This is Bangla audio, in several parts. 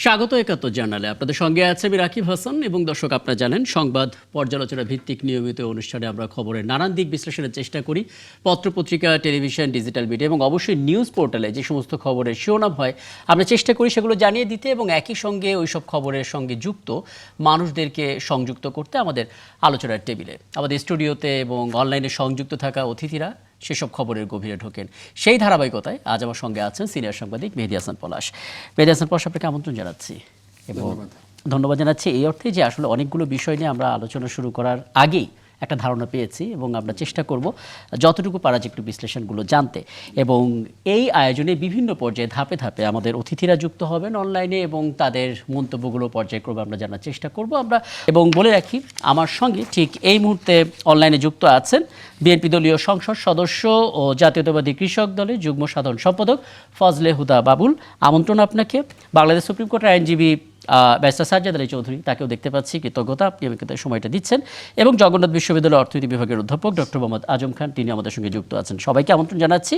স্বাগত ৭১ জার্নালে। আপনাদের সঙ্গে আছে আমি রাকিব হাসান এবং দর্শক আপনারা জানেন সংবাদ পর্যালোচনা ভিত্তিক নিয়মিত অনুষ্ঠানে আমরা খবরের নানান দিক বিশ্লেষণের চেষ্টা করি। পত্রপত্রিকা, টেলিভিশন, ডিজিটাল মিডিয়া এবং অবশ্যই নিউজ পোর্টালে যে সমস্ত খবরের শিরোনাম হয় আমরা চেষ্টা করি সেগুলো জানিয়ে দিতে এবং একই সঙ্গে ওইসব খবরের সঙ্গে যুক্ত মানুষদেরকে সংযুক্ত করতে আমাদের আলোচনার টেবিলে। আমাদের স্টুডিওতে এবং অনলাইনে সংযুক্ত থাকা অতিথিরা সেসব খবরের গভীরে ঢোকেন। সেই ধারাবাহিকতায় আজ আমার সঙ্গে আছেন সিনিয়র সাংবাদিক মেহেদী হাসান পলাশ। মেহেদী হাসান পলাশ, আপনাকে আমন্ত্রণ জানাচ্ছি এবং ধন্যবাদ জানাচ্ছি এই অর্থে যে আসলে অনেকগুলো বিষয় নিয়ে আমরা আলোচনা শুরু করার আগেই একটা ধারণা পেয়েছি এবং আমরা চেষ্টা করব যতটুকু পারা যায় একটু বিশ্লেষণগুলো জানতে। এবং এই আয়োজনে বিভিন্ন পর্যায়ে ধাপে ধাপে আমাদের অতিথিরা যুক্ত হবেন অনলাইনে এবং তাদের মন্তব্যগুলো পর্যায়ক্রমে আমরা জানার চেষ্টা করব আমরা। এবং বলে রাখি, আমার সঙ্গে ঠিক এই মুহূর্তে অনলাইনে যুক্ত আছেন বিএনপি দলীয় সংসদ সদস্য ও জাতীয়তাবাদী কৃষক দলের যুগ্ম সাধারণ সম্পাদক ফজলে হুদা বাবুল। আমন্ত্রণ আপনাকে। বাংলাদেশ সুপ্রিম কোর্টের আইনজীবী ব্যারিস্টার সাজ্জাদ আলী চৌধুরী, তাকেও দেখতে পাচ্ছি, কৃতজ্ঞতা, আপনি আমাকে সময়টা দিচ্ছেন। এবং জগন্নাথ বিশ্ববিদ্যালয়ের অর্থনীতি বিভাগের অধ্যাপক ডক্টর মোহাম্মদ আজম খান, তিনি আমাদের সঙ্গে যুক্ত আছেন। সবাইকে আমন্ত্রণ জানাচ্ছি।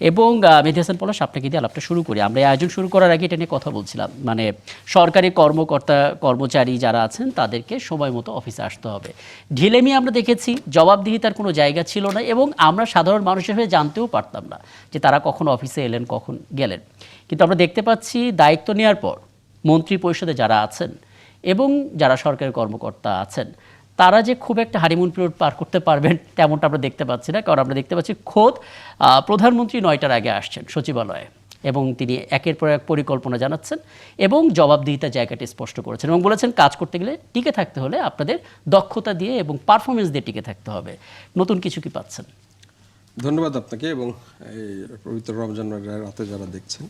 এবং মেহেদী হাসান পলাশ, আপনাকে দিয়ে আলাপটা শুরু করি। আমরা এই আয়োজন শুরু করার আগে এটা নিয়ে কথা বলছিলাম, মানে সরকারি কর্মকর্তা কর্মচারী যারা আছেন তাদেরকে সময় মতো অফিসে আসতে হবে। ঢিলেমি আমরা দেখেছি, জবাবদিহিতার কোনো জায়গা ছিল না এবং আমরা সাধারণ মানুষের হয়ে জানতেও পারতাম না যে তারা কখন অফিসে এলেন, কখন গেলেন। কিন্তু আমরা দেখতে পাচ্ছি দায়িত্ব নেওয়ার পর মন্ত্রী পরিষদে যারা আছেন এবং যারা সরকারি কর্মকর্তা আছেন তারা যে খুব একটা হানিমুন পিরিয়ড পার করতে পারবেন তেমনটা আমরা দেখতে পাচ্ছি না। কারণ আমরা দেখতে পাচ্ছি খোদ প্রধানমন্ত্রী ৯টার আগে আসছেন সচিবালয়ে এবং তিনি একের পর এক পরিকল্পনা জানাচ্ছেন এবং জবাবদিহিতার জায়গাটি স্পষ্ট করেছেন এবং বলেছেন কাজ করতে গেলে টিকে থাকতে হলে আপনাদের দক্ষতা দিয়ে এবং পারফরমেন্স দিয়ে টিকে থাকতে হবে। নতুন কিছু কি পাচ্ছেন? ধন্যবাদ আপনাকে এবং এই পবিত্র রমজান রাতে যারা দেখছেন।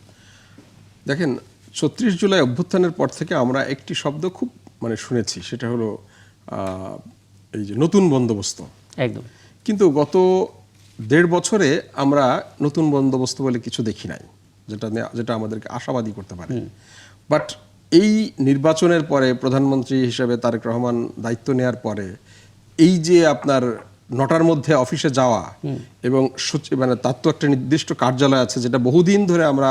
দেখেন, ৩৬ জুলাই অভ্যুত্থানের পর থেকে আমরা একটি শব্দ খুব শুনেছি, সেটা হলো এই যে নতুন বন্দোবস্ত। একদম। কিন্তু গত ১.৫ বছরে আমরা নতুন বন্দোবস্ত বলে কিছু দেখি নাই, যেটা আমাদেরকে আশাবাদী করতে পারে। বাট এই নির্বাচনের পরে প্রধানমন্ত্রী হিসেবে তারেক রহমান দায়িত্ব নেওয়ার পরে এই যে আপনার ৯টার মধ্যে অফিসে যাওয়া এবং তার তো একটা নির্দিষ্ট কার্যালয় আছে যেটা বহুদিন ধরে আমরা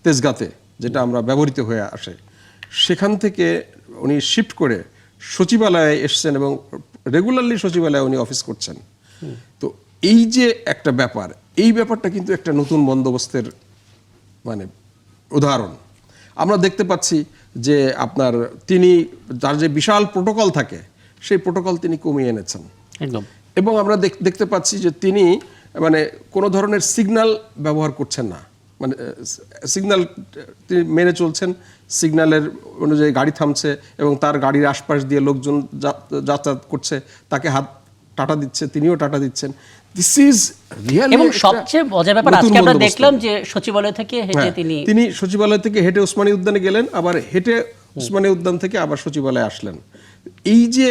তেজগাঁতে, যেটা আমরা ব্যবহৃত হয়ে আসে, সেখান থেকে উনি শিফট করে সচিবালয়ে এসছেন এবং রেগুলারলি সচিবালয়ে উনি অফিস করছেন। তো এই যে একটা ব্যাপার, এই ব্যাপারটা কিন্তু একটা নতুন বন্দোবস্তের উদাহরণ। আমরা দেখতে পাচ্ছি যে আপনার তিনি তার যে বিশাল প্রোটোকল থাকে সেই প্রোটোকল তিনি কমিয়ে এনেছেন একদম। এবং আমরা দেখতে পাচ্ছি যে তিনি কোনো ধরনের সিগন্যাল ব্যবহার করছেন না, সিগন্যাল তিনি মেনে চলছেন। সিগন্যালের অনুযায়ী গাড়ি থামছে এবং তার গাড়ির আশপাশ দিয়ে লোকজন যাতায়াত করছে, তাকে হাত টাটা দিচ্ছে, তিনিও টাটা দিচ্ছেন। This is really. এবং সবচেয়ে মজার ব্যাপার আজকে আমরা দেখলাম যে সচিবালয় থেকে হেঁটে তিনি সচিবালয় থেকে হেঁটে ওসমানী উদ্যানে গেলেন, আবার হেঁটে ওসমানী উদ্যান থেকে আবার সচিবালয়ে আসলেন। এই যে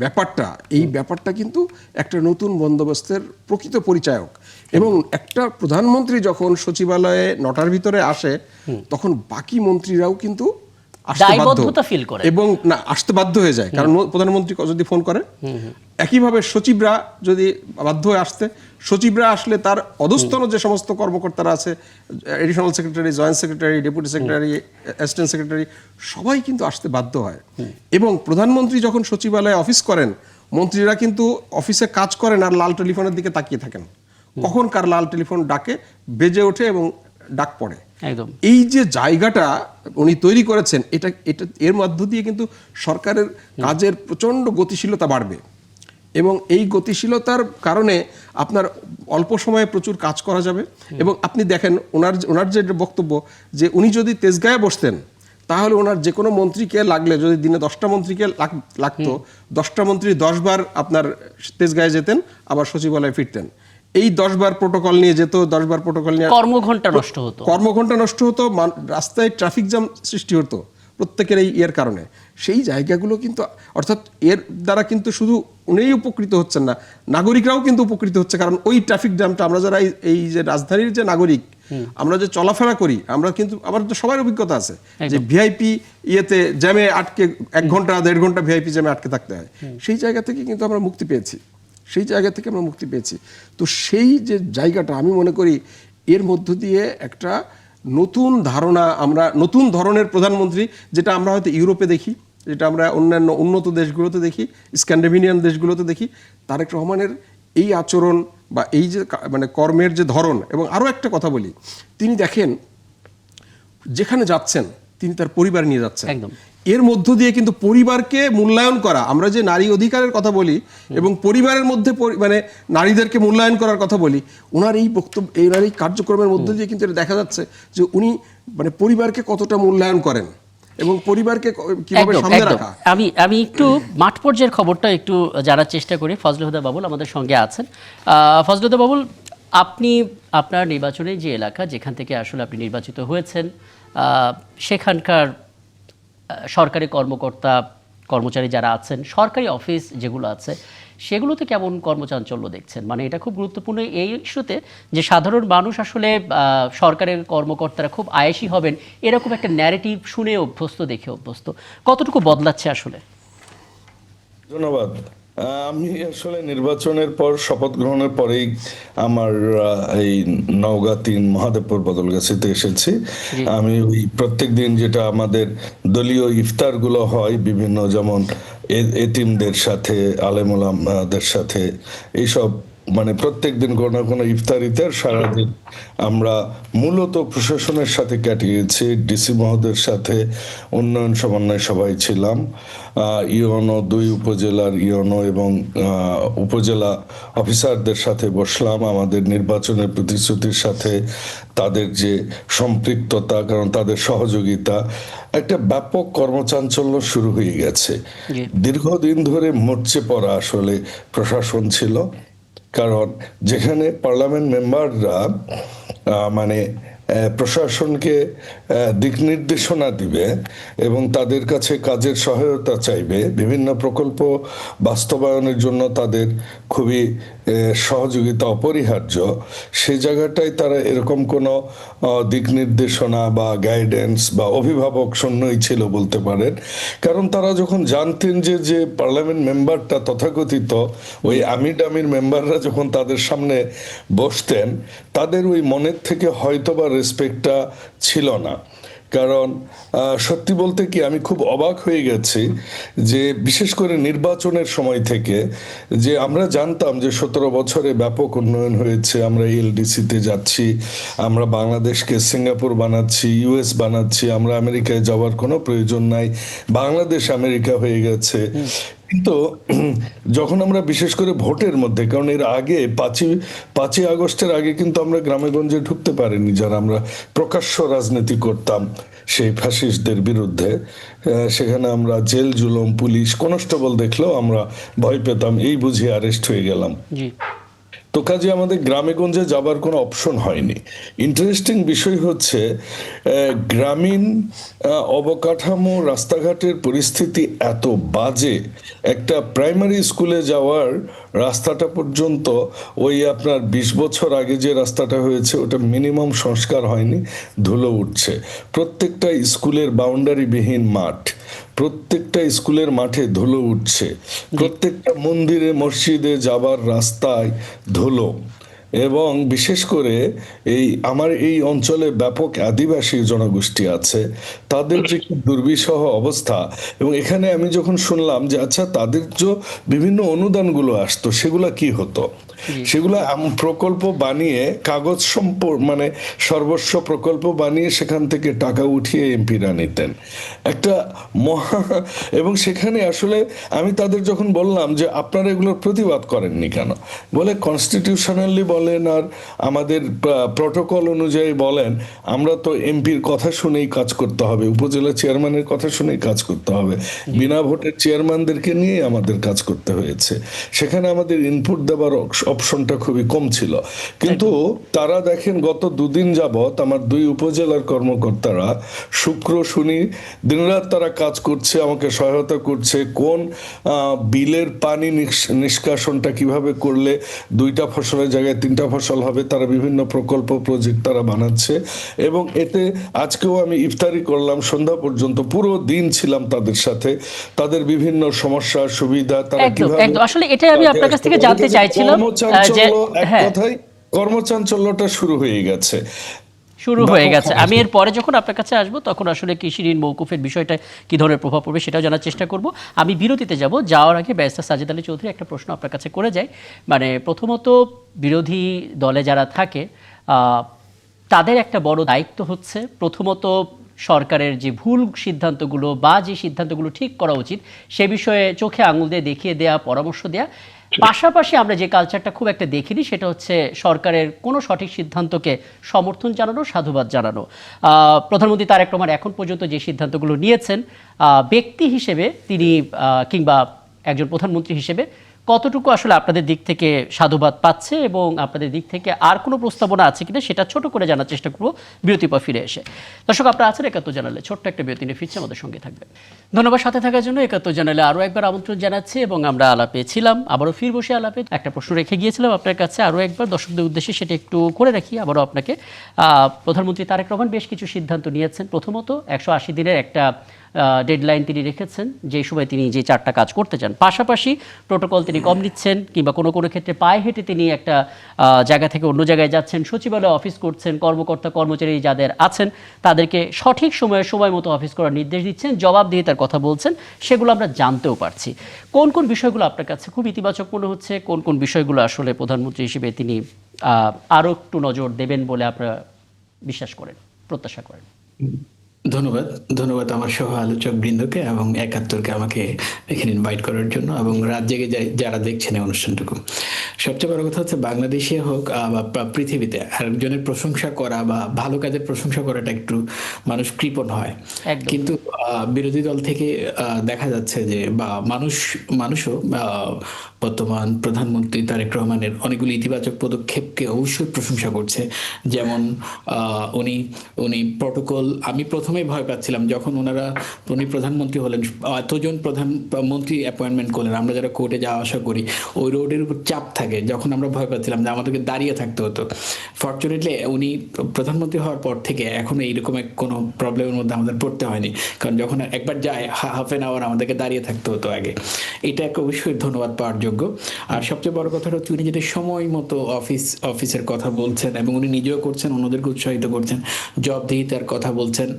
ব্যাপারটা, এই ব্যাপারটা কিন্তু একটা নতুন বন্দোবস্তের প্রকৃত পরিচায়ক। এবং একটা প্রধানমন্ত্রী যখন সচিবালয়ে ৯টার ভিতরে আসে তখন বাকি মন্ত্রীরাও কিন্তু এবং আসতে বাধ্য হয়ে যায়, কারণ প্রধানমন্ত্রী যদি ফোন করে। একইভাবে সচিবরা যদি বাধ্য হয়ে আসতে, সচিবরা আসলে তার অধস্তন যে সমস্ত কর্মকর্তারা আছে, additional secretary, joint secretary, deputy secretary, assistant secretary, সবাই কিন্তু আসতে বাধ্য হয়। এবং প্রধানমন্ত্রী যখন সচিবালয়ে অফিস করেন, মন্ত্রীরা কিন্তু অফিসে কাজ করেন আর লাল টেলিফোনের দিকে তাকিয়ে থাকেন, কখন কার লাল টেলিফোন ডাকে, বেজে ওঠে এবং ডাক পড়ে। এই যে জায়গাটা উনি তৈরি করেছেন, এটা এর মধ্য দিয়ে কিন্তু সরকারের কাজের প্রচন্ড গতিশীলতা বাড়বে এবং এই গতিশীলতার কারণে আপনার অল্প সময়ে প্রচুর কাজ করা যাবে। এবং আপনি দেখেন ওনার যে বক্তব্য, যে উনি যদি তেজগাঁয়ে বসতেন তাহলে ওনার যে কোনো মন্ত্রীকে লাগলে, যদি দিনে 10টা মন্ত্রীকে লাগতো, 10টা মন্ত্রী 10 বার আপনার তেজগাঁয়ে যেতেন, আবার সচিবালয়ে ফিরতেন। এই 10 বার প্রোটোকল নিয়ে যেত, 10 বার প্রোটোকল নিয়ে কর্মঘণ্টা নষ্ট হতো, রাস্তায় ট্রাফিক জ্যাম সৃষ্টি হতো প্রত্যেকের এর কারণে। সেই জায়গাগুলো কিন্তু, অর্থাৎ এর দ্বারা কিন্তু শুধু উনিই উপকৃত হচ্ছেন না, নাগরিকরাও কিন্তু উপকৃত হচ্ছে। কারণ ওই ট্রাফিক জ্যামটা আমরা যারা এই যে রাজধানীর যে নাগরিক, আমরা যে চলাফেরা করি, আমরা কিন্তু আমাদের তো সবার অভিজ্ঞতা আছে যে ভিআইপি জ্যামে আটকে 1 ঘন্টা 1.5 ঘন্টা ভিআইপি জ্যামে আটকে থাকতে হয়। সেই জায়গা থেকে কিন্তু আমরা মুক্তি পেয়েছি। তো সেই যে জায়গাটা, আমি মনে করি এর মধ্য দিয়ে একটা নতুন ধারণা, আমরা নতুন ধরনের প্রধানমন্ত্রী, যেটা আমরা হয়তো ইউরোপে দেখি, যেটা আমরা অন্যান্য উন্নত দেশগুলোতে দেখি, স্ক্যান্ডিনেভিয়ান দেশগুলোতে দেখি, তারেক রহমানের এই আচরণ বা এই যে মানে কর্মের যে ধরন। এবং আরও একটা কথা বলি, তিনি দেখেন যেখানে যাচ্ছেন তিনি তার পরিবার নিয়ে যাচ্ছেন, একদম। এর মধ্য দিয়ে কিন্তু পরিবারকে মূল্যায়ন করা, আমরা যে নারী অধিকারের কথা বলি এবং পরিবারের মধ্যে মানে নারীদেরকে মূল্যায়ন করার কথা বলি, ওনার এই বক্তব্য, ওনার এই কার্যক্রমের মধ্য দিয়ে কিন্তু এটা দেখা যাচ্ছে যে উনি মানে পরিবারকে কতটা মূল্যায়ন করেন এবং পরিবারকে কিভাবে সামনে রাখা। আমি একটু মাঠ পর্যায়ের খবরটা একটু জানার চেষ্টা করি। ফজলে হুদা বাবুল আমাদের সঙ্গে আছেন। ফজলে হুদা বাবুল, আপনি আপনার নির্বাচনে যে এলাকা যেখান থেকে আসলে আপনি নির্বাচিত হয়েছেন, সেখানকার সরকারি কর্মকর্তা কর্মচারী যারা আছেন, সরকারি অফিস যেগুলো আছে সেগুলোতে কেমন কর্মচাঞ্চল্য দেখছেন? মানে এটা খুব গুরুত্বপূর্ণ এই ইস্যুতে যে সাধারণ মানুষ আসলে সরকারের কর্মকর্তারা খুব আয়েশি হবেন এরকম একটা ন্যারেটিভ শুনে অভ্যস্ত, দেখে অভ্যস্ত, কতটুকু বদলাচ্ছে আসলে? ধন্যবাদ। আমি আসলে নির্বাচনের পর, শপথ গ্রহণের পরেই আমার এই নওগাঁ ৩ মহাদেবপুর বদলগাছিতে এসেছি। আমি ওই প্রত্যেক দিন যেটা আমাদের দলীয় ইফতারগুলো হয় বিভিন্ন, যেমন এতিমদের সাথে, আলেমুলামাদের সাথে, এইসব মানে প্রত্যেক দিন কোনো না কোনো ইফতারিতে সারাদিন আমরা মূলত প্রশাসনের সাথে কাটিয়েছি। ডিসি মহোদয়ের সাথে উন্নয়ন সমন্বয় সভায় ছিলাম, ইউএনও ২ উপজেলার ইউএনও এবং উপজেলা অফিসারদের সাথে বসলাম। আমাদের নির্বাচনের প্রতিশ্রুতির সাথে তাদের যে সম্পৃক্ততা, কারণ তাদের সহযোগিতা, একটা ব্যাপক কর্মচাঞ্চল্য শুরু হয়ে গেছে। দীর্ঘদিন ধরে মরচে পড়া আসলে প্রশাসন ছিল, কারণ যেখানে পার্লামেন্ট মেম্বাররা মানে প্রশাসনকে দিক নির্দেশনা দিবে এবং তাদের কাছে কাজের সহায়তা চাইবে, বিভিন্ন প্রকল্প বাস্তবায়নের জন্য তাদের খুবই সহযোগিতা অপরিহার্য, সেই জায়গাটায় তারা এরকম কোনো দিক নির্দেশনা বা গাইডেন্স বা অভিভাবক শূন্যই ছিল বলতে পারেন। কারণ তারা যখন জানতেন যে পার্লামেন্ট মেম্বারটা তথাকথিত ওই আমির ডামির মেম্বাররা যখন তাদের সামনে বসতেন, তাদের ওই মনের থেকে হয়তোবা রেসপেক্টটা ছিল না। কারণ সত্যি বলতে কি, আমি খুব অবাক হয়ে গেছি যে বিশেষ করে নির্বাচনের সময় থেকে যে আমরা জানতাম যে ১৭ বছরে ব্যাপক উন্নয়ন হয়েছে, আমরা এলডিসিতে যাচ্ছি, আমরা বাংলাদেশকে সিঙ্গাপুর বানাচ্ছি, ইউএস বানাচ্ছি, আমরা আমেরিকায় যাওয়ার কোনো প্রয়োজন নাই, বাংলাদেশ আমেরিকা হয়ে গেছে। কিন্তু যখন আমরা বিশেষ করে ভোটের মধ্যে, কারণ এর আগে ৫ই আগস্টের আগে কিন্তু আমরা গ্রামে গঞ্জে ঢুকতে পারিনি, যারা আমরা প্রকাশ্য রাজনীতি করতাম সেই ফ্যাসিস্টদের বিরুদ্ধে, সেখানে আমরা জেল জুলুম, পুলিশ কনস্টেবল দেখলেও আমরা ভয় পেতাম, এই বুঝি অ্যারেস্ট হয়ে গেলাম। তো কাজে আমাদের গ্রামে গঞ্জে যাবার কোনো অপশন হয়নি। ইন্টারেস্টিং বিষয় হচ্ছে গ্রামীণ অবকাঠামো, রাস্তাঘাটের পরিস্থিতি এত বাজে, একটা প্রাইমারি স্কুলে যাওয়ার রাস্তাটা পর্যন্ত ওই আপনার ২০ বছর আগে যে রাস্তাটা হয়েছে ওটা মিনিমাম সংস্কার হয়নি, ধুলো উঠছে। প্রত্যেকটা স্কুলের বাউন্ডারিবিহীন মাঠ, প্রত্যেকটা স্কুলের মাঠে ধুলো উঠছে, প্রত্যেকটা মন্দিরে মসজিদে যাবার রাস্তায় ধুলো। এবং বিশেষ করে আমার এই অঞ্চলে ব্যাপক আদিবাসী জনগোষ্ঠী আছে, তাদের যে দুর্বিষহ অবস্থা। এবং এখানে আমি যখন শুনলাম যে আচ্ছা তাদের যে বিভিন্ন অনুদানগুলো আসতো সেগুলা কি হতো, সেগুলো প্রকল্প বানিয়ে কাগজ মানে সর্বস্ব প্রকল্প বানিয়ে সেখান থেকে টাকা উঠিয়ে এমপিরা নিতেন একটা এবং সেখানে আসলে আমি তাদের যখন বললাম যে আপনারা এগুলোর প্রতিবাদ করেননি কেন, বলে কনস্টিটিউশনালি বলেন আর আমাদের প্রটোকল অনুযায়ী বলেন, আমরা তো এমপির কথা শুনেই কাজ করতে হবে, উপজেলা চেয়ারম্যানের কথা শুনেই কাজ করতে হবে, বিনা ভোটের চেয়ারম্যানদেরকে নিয়ে আমাদের কাজ করতে হয়েছে, সেখানে আমাদের ইনপুট দেওয়ার অপশনটা খুবই কম ছিল। কিন্তু তারা দেখেন গত ২ দিন যাবত আমার ২ উপজেলার কর্মকর্তারা শুক্র শনি দিনরাত তারা কাজ করছে, আমাকে সহায়তা করছে, কোন বিলের পানি নিষ্কাশনটা কিভাবে করলে ২টা ফসলের জায়গায় ৩টা ফসল হবে, তারা বিভিন্ন প্রকল্প প্রজেক্ট তারা বানাচ্ছে। এবং এতে আজকেও আমি ইফতারি করলাম, সন্ধ্যা পর্যন্ত পুরো দিন ছিলাম তাদের সাথে, তাদের বিভিন্ন সমস্যা সুবিধা তারা কিভাবে, আসলে এটাই আমি আপনার কাছ থেকে জানতে চাইছিলাম যে কর্মচাঞ্চল্যটা শুরু হয়ে গেছে। শুরু হয়ে ব্যাপক গেছে। হারে। আমি এর পরে যখন আপনার কাছে আসবো তখন আসলে কৃষি ঋণ মৌকুফের বিষয়টা কি ধরনের প্রভাব পড়বে সেটাও জানার চেষ্টা করব। আমি বিরতিতে যাব, যাওয়ার আগে ব্যারিস্টার সাজিদ আলী চৌধুরী একটা প্রশ্ন আপনার কাছে করে যাই। মানে প্রথমত বিরোধী দলে যারা থাকে তাদের একটা বড় দায়িত্ব হচ্ছে প্রথমত সরকারের যে ভুল সিদ্ধান্তগুলো বা যে সিদ্ধান্তগুলো ঠিক করা উচিত সে বিষয়ে চোখে আঙুল দিয়ে দেখিয়ে দেয়া, পরামর্শ দেয়া। পাশাপাশি আমরা যে কালচারটা খুব একটা দেখিনি সেটা হচ্ছে সরকারের কোনো সঠিক সিদ্ধান্তকে সমর্থন জানানো, সাধুবাদ জানানো। প্রধানমন্ত্রী তারেক রহমান এখন পর্যন্ত যে সিদ্ধান্তগুলো নিয়েছেন ব্যক্তি হিসেবে তিনি কিংবা একজন প্রধানমন্ত্রী হিসেবে কতটুকু আসলে আপনাদের দিক থেকে সাধুবাদ পাচ্ছে এবং আপনাদের দিক থেকে আর কোনো প্রস্তাবনা আছে কিনা সেটা ছোট করে জানার চেষ্টা করবো বিরতির পর ফিরে এসে। দর্শক, আপনারা আছেন একাত্তর জানালে, ছোট্ট একটা বিরতি নিয়ে ফিরছে, আমাদের সঙ্গে থাকবেন। ধন্যবাদ সাথে থাকার জন্য। একাত্তর জানালে আরও একবার আমন্ত্রণ জানাচ্ছি এবং আমরা আলাপে ছিলাম, আবারও ফির বসে আলাপে। একটা প্রশ্ন রেখে গিয়েছিলাম আপনার কাছে, আরও একবার দর্শকদের উদ্দেশ্যে সেটা একটু করে রাখি আবারও আপনাকে। প্রধানমন্ত্রী তারেক রহমান বেশ কিছু সিদ্ধান্ত নিয়েছেন। প্রথমত 180 দিনের একটা ডেডলাইন তিনি রেখেছেন, যে সময় তিনি যে 4টা কাজ করতে চান। পাশাপাশি প্রোটোকল তিনি কম নিচ্ছেন কিংবা কোনো কোনো ক্ষেত্রে পায়ে হেঁটে তিনি একটা জায়গা থেকে অন্য জায়গায় যাচ্ছেন, সচিবালয়ে অফিস করছেন, কর্মকর্তা কর্মচারী যাদের আছেন তাদেরকে সঠিক সময় মতো অফিস করার নির্দেশ দিচ্ছেন, জবাবদিহিতার কথা বলছেন, সেগুলো আমরা জানতেও পারছি। কোন কোন বিষয়গুলো আপনার কাছে খুব ইতিবাচক মনে হচ্ছে, কোন কোন বিষয়গুলো আসলে প্রধানমন্ত্রী হিসেবে তিনি আরও একটু নজর দেবেন বলে আপনারা বিশ্বাস করেন, প্রত্যাশা করেন? ধন্যবাদ আমার সহ আলোচক বৃন্দকে এবং একাত্তরকে আমাকে এখানে ইনভাইট করার জন্য, এবং রাত জেগে যারা দেখছেন এই অনুষ্ঠানটুকু। সবচেয়ে বড় কথা হচ্ছে বাংলাদেশে হোক বা পৃথিবীতে আরেকজনের প্রশংসা করা বা ভালো কাজের প্রশংসা করাটা একটু মানুষ কৃপণ হয়। একদম। কিন্তু বিরোধী দল থেকে দেখা যাচ্ছে যে বা মানুষও বর্তমান প্রধানমন্ত্রী তারেক রহমানের অনেকগুলি ইতিবাচক পদক্ষেপকে অবশ্যই প্রশংসা করছে। যেমন উনি প্রটোকল, আমি প্রথমেই ভয় পাচ্ছিলাম যখন উনি প্রধানমন্ত্রী হলেন, এতজন প্রধানমন্ত্রী অ্যাপয়েন্টমেন্ট করলেন, আমরা যারা কোর্টে যাওয়া আসা করি ওই রোডের উপর চাপ থাকে, যখন আমরা ভয় পাচ্ছিলাম যে আমাদেরকে দাঁড়িয়ে থাকতে হতো। ফর্চুনেটলি উনি প্রধানমন্ত্রী হওয়ার পর থেকে এখন এইরকম কোনো প্রবলেমের মধ্যে আমাদের পড়তে হয়নি, কারণ যখন একবার যায় হাফ এন আওয়ার আমাদেরকে দাঁড়িয়ে থাকতে হতো আগে। এটা একটা অবশ্যই ধন্যবাদ পাওয়ার যোগ্য। আর সবচেয়ে বড় কথা হচ্ছে উনি যদি সময় মতো অফিসের কথা বলছেন এবং উনি নিজেও করছেন, অন্যদেরকে উৎসাহিত করছেন, জবাবদিহিতার কথা বলছেন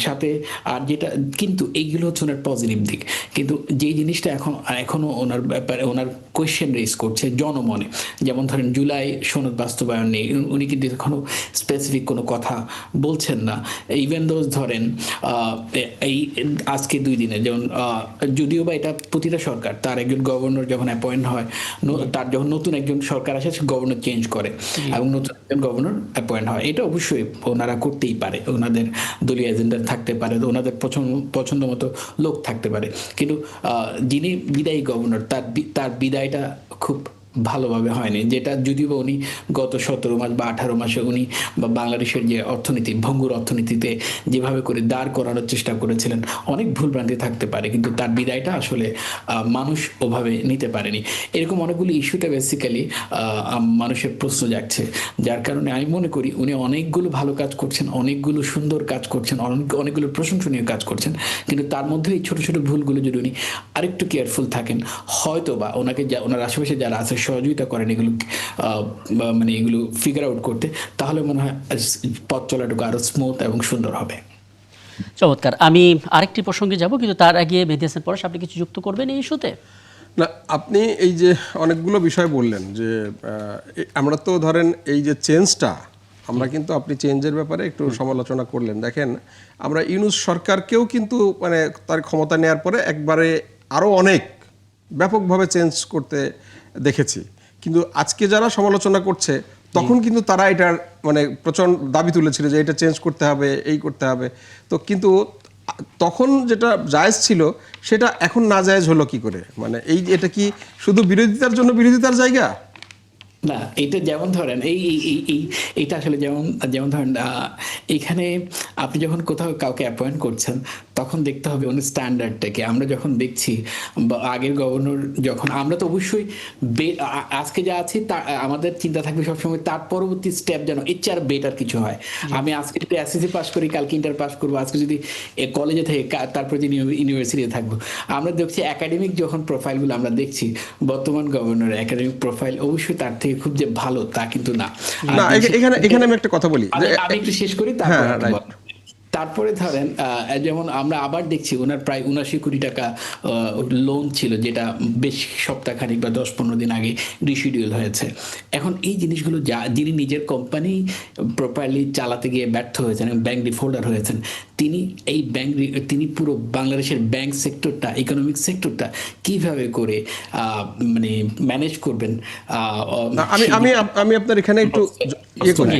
সাথে। আর যেটা কিন্তু এইগুলো হচ্ছে ওনার পজিটিভ দিক, কিন্তু যেই জিনিসটা এখনো ওনার ব্যাপারে ওনার কোয়েশ্চেন রেজ করছে জনমনে, যেমন ধরেন জুলাই সনদ বাস্তবায়ন নেই, উনি কিন্তু এখনো স্পেসিফিক কোনো কথা বলছেন না। ইভেন দোজ ধরেন এই আজকে 2 দিনে যেমন যদিও বা এটা প্রতিটা সরকার তার একজন গভর্নর যখন অ্যাপয়েন্ট হয়, তার যখন নতুন একজন সরকার আসে গভর্নর চেঞ্জ করে এবং নতুন একজন গভর্নর অ্যাপয়েন্ট হয়, এটা অবশ্যই ওনারা করতেই পারে, ওনাদের দলীয় এজেন্ডা থাকতে পারে, ওনাদের পছন্দ মতো লোক থাকতে পারে। কিন্তু যিনি বিদায়ী গভর্নর তার বিদায়টা খুব ভালোভাবে হয়নি, যেটা যদিও বা উনি গত 17 মাস বা 18 মাসে উনি বা বাংলাদেশের যে অর্থনীতি, ভঙ্গুর অর্থনীতিতে যেভাবে করে দাঁড় করানোর চেষ্টা করেছিলেন, অনেক ভুলভ্রান্তি থাকতে পারে, কিন্তু তার বিদায়টা আসলে মানুষ ওভাবে নিতে পারেনি। এরকম অনেকগুলি ইস্যুতে বেসিক্যালি মানুষের প্রশ্ন জাগছে, যার কারণে আমি মনে করি উনি অনেকগুলো ভালো কাজ করছেন, অনেকগুলো সুন্দর কাজ করছেন, অনেকগুলো প্রশংসনীয় কাজ করছেন, কিন্তু তার মধ্যে এই ছোট ছোট ভুলগুলো যদি উনি আরেকটু কেয়ারফুল থাকেন, হয়তো বা ওনার আশেপাশে যারা আছে সহযোগিতা করেন এগুলো মানে এগুলো ফিগার আউট করতে, তাহলে মনে হয় পথ চলাটুকু আরো স্মুথ এবং সুন্দর হবে। চমৎকার। আমি আরেকটি প্রসঙ্গে যাব, কিন্তু তার আগে মেহেদী হাসান পরশ, আপনি কিছু যুক্ত করবেন এই ইস্যুতে? না, আপনি এই যে অনেকগুলো বিষয় বললেন যে আমরা তো ধরেন এই যে চেঞ্জটা, আমরা কিন্তু আপনি চেঞ্জের ব্যাপারে একটু সমালোচনা করলেন। দেখেন, আমরা ইউনূস সরকারকেও কিন্তু মানে তার ক্ষমতা নেওয়ার পরে একবারে আরও অনেক ব্যাপকভাবে চেঞ্জ করতে দেখেছি, কিন্তু আজকে যারা সমালোচনা করছে তখন কিন্তু তারা এটার মানে প্রচণ্ড দাবি তুলেছিল যে এটা চেঞ্জ করতে হবে, এই করতে হবে। তো কিন্তু তখন যেটা জায়েজ ছিল সেটা এখন না জায়েজ হলো কি করে? মানে এটা কি শুধু বিরোধিতার জন্য বিরোধিতার জায়গা? না, এটা যেমন ধরেন এইটা আসলে যেমন ধরেন এখানে আপনি যখন কোথাও কাউকে অ্যাপয়েন্ট করছেন তখন দেখতে হবে উনি স্ট্যান্ডার্ডটাকে। আমরা যখন দেখছি আগের গভর্নর যখন, আমরা তো অবশ্যই আজকে যা আছি তা আমাদের চিন্তা থাকবে সবসময় তার পরবর্তী স্টেপ যেন এর চেয়ে আর বেটার কিছু হয়। আমি আজকে যদি এসএসসি পাস করি, কালকে ইন্টার পাস করবো, আজকে যদি কলেজে থেকে তারপরে যদি ইউনিভার্সিটিতে থাকবো। আমরা দেখছি একাডেমিক যখন প্রোফাইলগুলো আমরা দেখছি, বর্তমান গভর্নর একাডেমিক প্রোফাইল অবশ্যই তার থেকে থেকে খুব যে ভালো তা কিন্তু না। আর না, এখানে আমি একটা কথা বলি যে আমি একটু শেষ করি, হ্যাঁ, তারপর right. তারপরে ধরেন যেমন আমরা আবার দেখছি ওনার প্রায় 79 কোটি টাকা লোন ছিল, যেটা বেশ সপ্তাহখানিক বা 10-15 দিন আগে রিশিডিউল হয়েছে। এখন এই জিনিসগুলো যিনি নিজের কোম্পানি প্রপারলি চালাতে গিয়ে ব্যর্থ হয়েছেন এবং ব্যাংক ডিফল্টার হয়েছেন, তিনি পুরো বাংলাদেশের ব্যাংক সেক্টরটা, ইকোনমিক সেক্টরটা কিভাবে করে মানে ম্যানেজ করবেন? না, আমি আপনার এখানে একটু ইয়ে করি,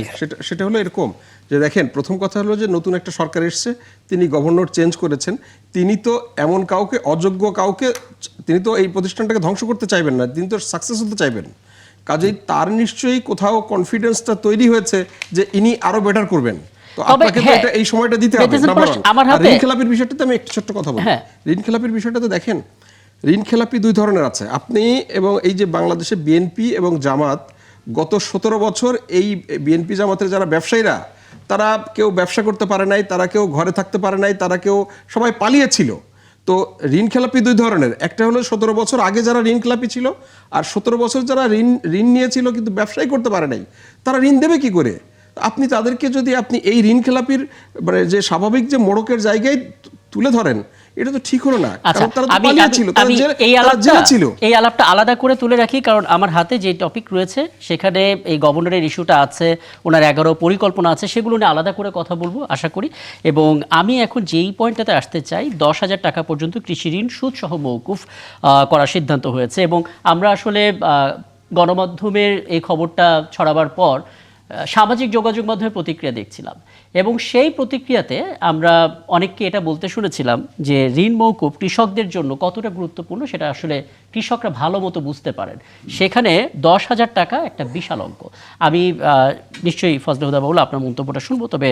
সেটা হলো এরকম যে দেখেন, প্রথম কথা হলো যে নতুন একটা সরকার এসছে, তিনি গভর্নর চেঞ্জ করেছেন, তিনি তো এমন কাউকে, অযোগ্য কাউকে, তিনি তো এই প্রতিষ্ঠানটাকে ধ্বংস করতে চাইবেন না, তিনি তো সাকসেস হতে চাইবেন। কাজেই তার নিশ্চয়ই কোথাও কনফিডেন্সটা তৈরি হয়েছে যে ইনি আরো বেটার করবেন। তো আপনাকে তো এটা এই সময়টা দিতে হবে। ঋণ খেলাপির বিষয়টাতে আমি একটু ছোট্ট কথা বলি। ঋণ খেলাপির বিষয়টা তো দেখেন, ঋণ খেলাপি দুই ধরনের আছে। আপনি এবং এই যে বাংলাদেশে বিএনপি এবং জামাত গত 17 বছর, এই বিএনপি জামাতের যারা ব্যবসায়ীরা, তারা কেউ ব্যবসা করতে পারে নাই, তারা কেউ ঘরে থাকতে পারে নাই, তারা কেউ সবাই পালিয়েছিল। তো ঋণ খেলাপি দুই ধরনের, একটা হলো 17 বছর আগে যারা ঋণ খেলাপি ছিল, আর 17 বছর যারা ঋণ নিয়েছিল কিন্তু ব্যবসাই করতে পারে নাই, তারা ঋণ দেবে কি করে? আপনি তাদেরকে যদি আপনি এই ঋণ খেলাপির মানে যে স্বাভাবিক যে মোড়কের জায়গায় তুলে ধরেন, এটা তো ঠিক হলো না। আচ্ছা, এই আলাপটা আলাদা করে তুলে রাখি, কারণ আমার হাতে যে টপিক রয়েছে সেখানে এই গভর্নরের ইস্যুটা আছে, ওনার 11 পরিকল্পনা আছে, সেগুলো নিয়ে আলাদা করে কথা বলবো আশা করি। এবং আমি এখন যেই পয়েন্টটাতে আসতে চাই, 10,000 টাকা পর্যন্ত কৃষি ঋণ সুদসহ মওকুফ করার সিদ্ধান্ত হয়েছে। এবং আমরা আসলে গণমাধ্যমের এই খবরটা ছড়াবার পর সামাজিক যোগাযোগ মাধ্যমে প্রতিক্রিয়া দেখছিলাম, এবং সেই প্রতিক্রিয়াতে আমরা অনেককে এটা বলতে শুনেছিলাম যে ঋণ মওকুফ কৃষকদের জন্য কতটা গুরুত্বপূর্ণ সেটা আসলে কৃষকরা ভালো মতো বুঝতে পারেন। সেখানে 10,000 টাকা একটা বিশাল অঙ্ক। আমি নিশ্চয়ই ফজলে হুদা বাবুল আপনার মন্তব্যটা শুনবো, তবে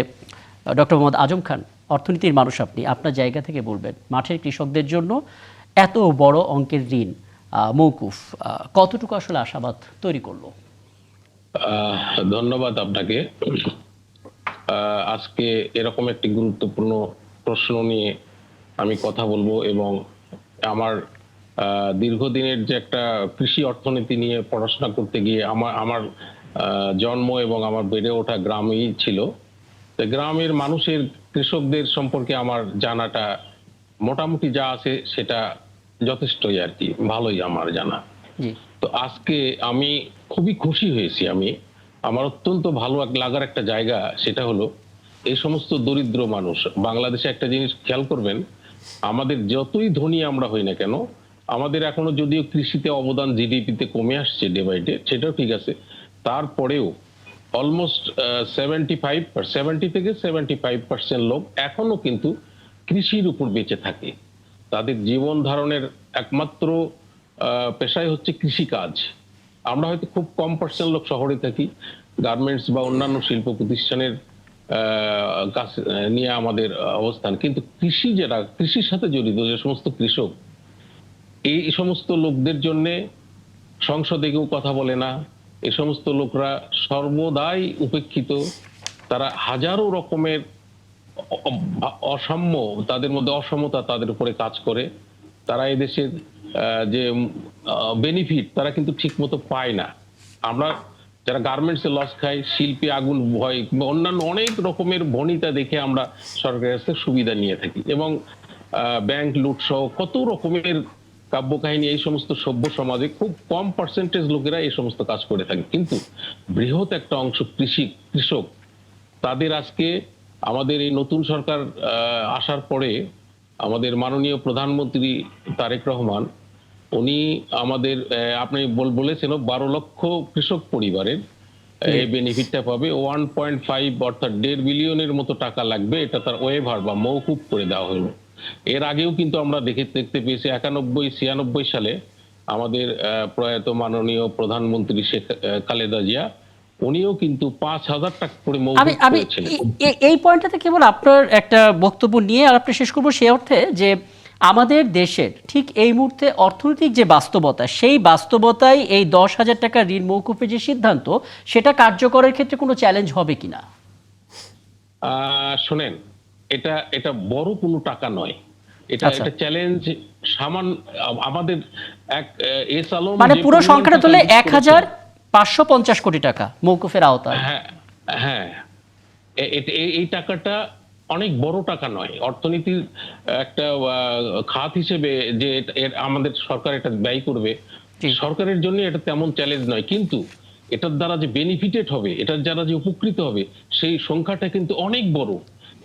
ডক্টর মোহাম্মদ আজম খান, অর্থনীতির মানুষ আপনি, আপনার জায়গা থেকে বলবেন মাঠের কৃষকদের জন্য এত বড় অঙ্কের ঋণ মওকুফ কতটুকু আসলে আশাবাদ তৈরি করলো? ধন্যবাদ আপনাকে। আজকে এরকম একটি গুরুত্বপূর্ণ প্রশ্ন নিয়ে আমি কথা বলবো, এবং আমার দীর্ঘদিনের যে একটা কৃষি অর্থনীতি নিয়ে পড়াশোনা করতে গিয়ে আমার জন্ম এবং আমার বেড়ে ওঠা গ্রামেই ছিল। তো গ্রামের মানুষের, কৃষকদের সম্পর্কে আমার জানাটা মোটামুটি যা আছে সেটা যথেষ্টই আর কি, ভালোই আমার জানা। তো আজকে আমি খুবই খুশি হয়েছি। আমার অত্যন্ত ভালো লাগার একটা জায়গা, সেটা হলো এই সমস্ত দরিদ্র মানুষ বাংলাদেশে। একটা জিনিস খেয়াল করবেন, আমাদের যতই ধনী আমরা হই না কেন, আমাদের এখনো যদিও কৃষিতে অবদান জিডিপিতে কমে আসছে ডে বাই ডে, সেটাও ঠিক আছে, তারপরেও অলমোস্ট 70 থেকে 75% লোক এখনো কিন্তু কৃষির উপর বেঁচে থাকে। তাদের জীবন ধারণের একমাত্র পেশাই হচ্ছে কৃষিকাজ। আমরা হয়তো খুব কম পার্সেন্ট লোক শহরে থাকি, গার্মেন্টস বা অন্যান্য শিল্প প্রতিষ্ঠানের কাজ নিয়ে আমাদের অবস্থান, কিন্তু কৃষির সাথে জড়িত যে সমস্ত কৃষক, এই সমস্ত লোকদের জন্য সংসদে কেউ কথা বলে না। এই সমস্ত লোকরা সর্বদাই উপেক্ষিত। তারা হাজারো রকমের অসাম্য, তাদের মধ্যে অসমতা তাদের উপরে কাজ করে। তারা এদেশের যে বেনিফিট তারা কিন্তু ঠিক মতো পায় না। আমরা যারা গার্মেন্টসে লস খাই, শিল্পে আগুন ভয়, অন্যান্য অনেক রকমের ভনিতা দেখে আমরা সরকারের কাছে সুবিধা নিয়ে থাকি, এবং ব্যাংক লুট সহ কত রকমের কাব্য কাহিনী এই সমস্ত সভ্য সমাজে খুব কম পার্সেন্টেজ লোকেরা এই সমস্ত কাজ করে থাকে। কিন্তু বৃহৎ একটা অংশ কৃষক, তাদের আজকে আমাদের এই নতুন সরকার আসার পরে আমাদের মাননীয় প্রধানমন্ত্রী তারেক রহমান, উনি আমাদের, আপনি বলেছেন 12 লক্ষ কৃষক পরিবারের এই বেনিফিটটা পাবে। 1.5 অর্থাৎ 1.5 বিলিয়নের মতো টাকা লাগবে, এটা তার ওয়েভার বা মওকুফ করে দেওয়া হলো। এর আগেও কিন্তু আমরা দেখতে পেয়েছি 91-96 সালে আমাদের প্রয়াত মাননীয় প্রধানমন্ত্রী শেখ খালেদা জিয়া, উনিও কিন্তু 5,000 টাকা করে মওকুফ করেছিলেন। এই পয়েন্টটাতে কেবল আপনার একটা বক্তব্য নিয়ে আর আপনি শেষ করবো, সেই অর্থে যে আমাদের দেশের ঠিক এই মুহূর্তে অর্থনৈতিক যে বাস্তবতা, সেই বাস্তবতায় এই 10,000 টাকা ঋণ মওকুফের যে সিদ্ধান্ত, সেটা কার্যকরের ক্ষেত্রে কোনো চ্যালেঞ্জ হবে কিনা? শোনেন, এটা বড় কোনো টাকা নয়, এটা চ্যালেঞ্জ সামান্য। আমাদের এক এস আলম, মানে পুরো সংখ্যাটা তুললে 550 কোটি টাকা মওকুফের আওতায়। হ্যাঁ, হ্যাঁ, এই টাকাটা অনেক বড় টাকা নয়, অর্থনীতির একটা খাত হিসেবে যে আমাদের সরকার এটা ব্যয় করবে, সরকারের জন্য এটা তেমন চ্যালেঞ্জ নয়, কিন্তু এটার দ্বারা যে বেনিফিটেড হবে, এটার দ্বারা যে উপকৃত হবে, সেই সংখ্যাটা কিন্তু অনেক বড়।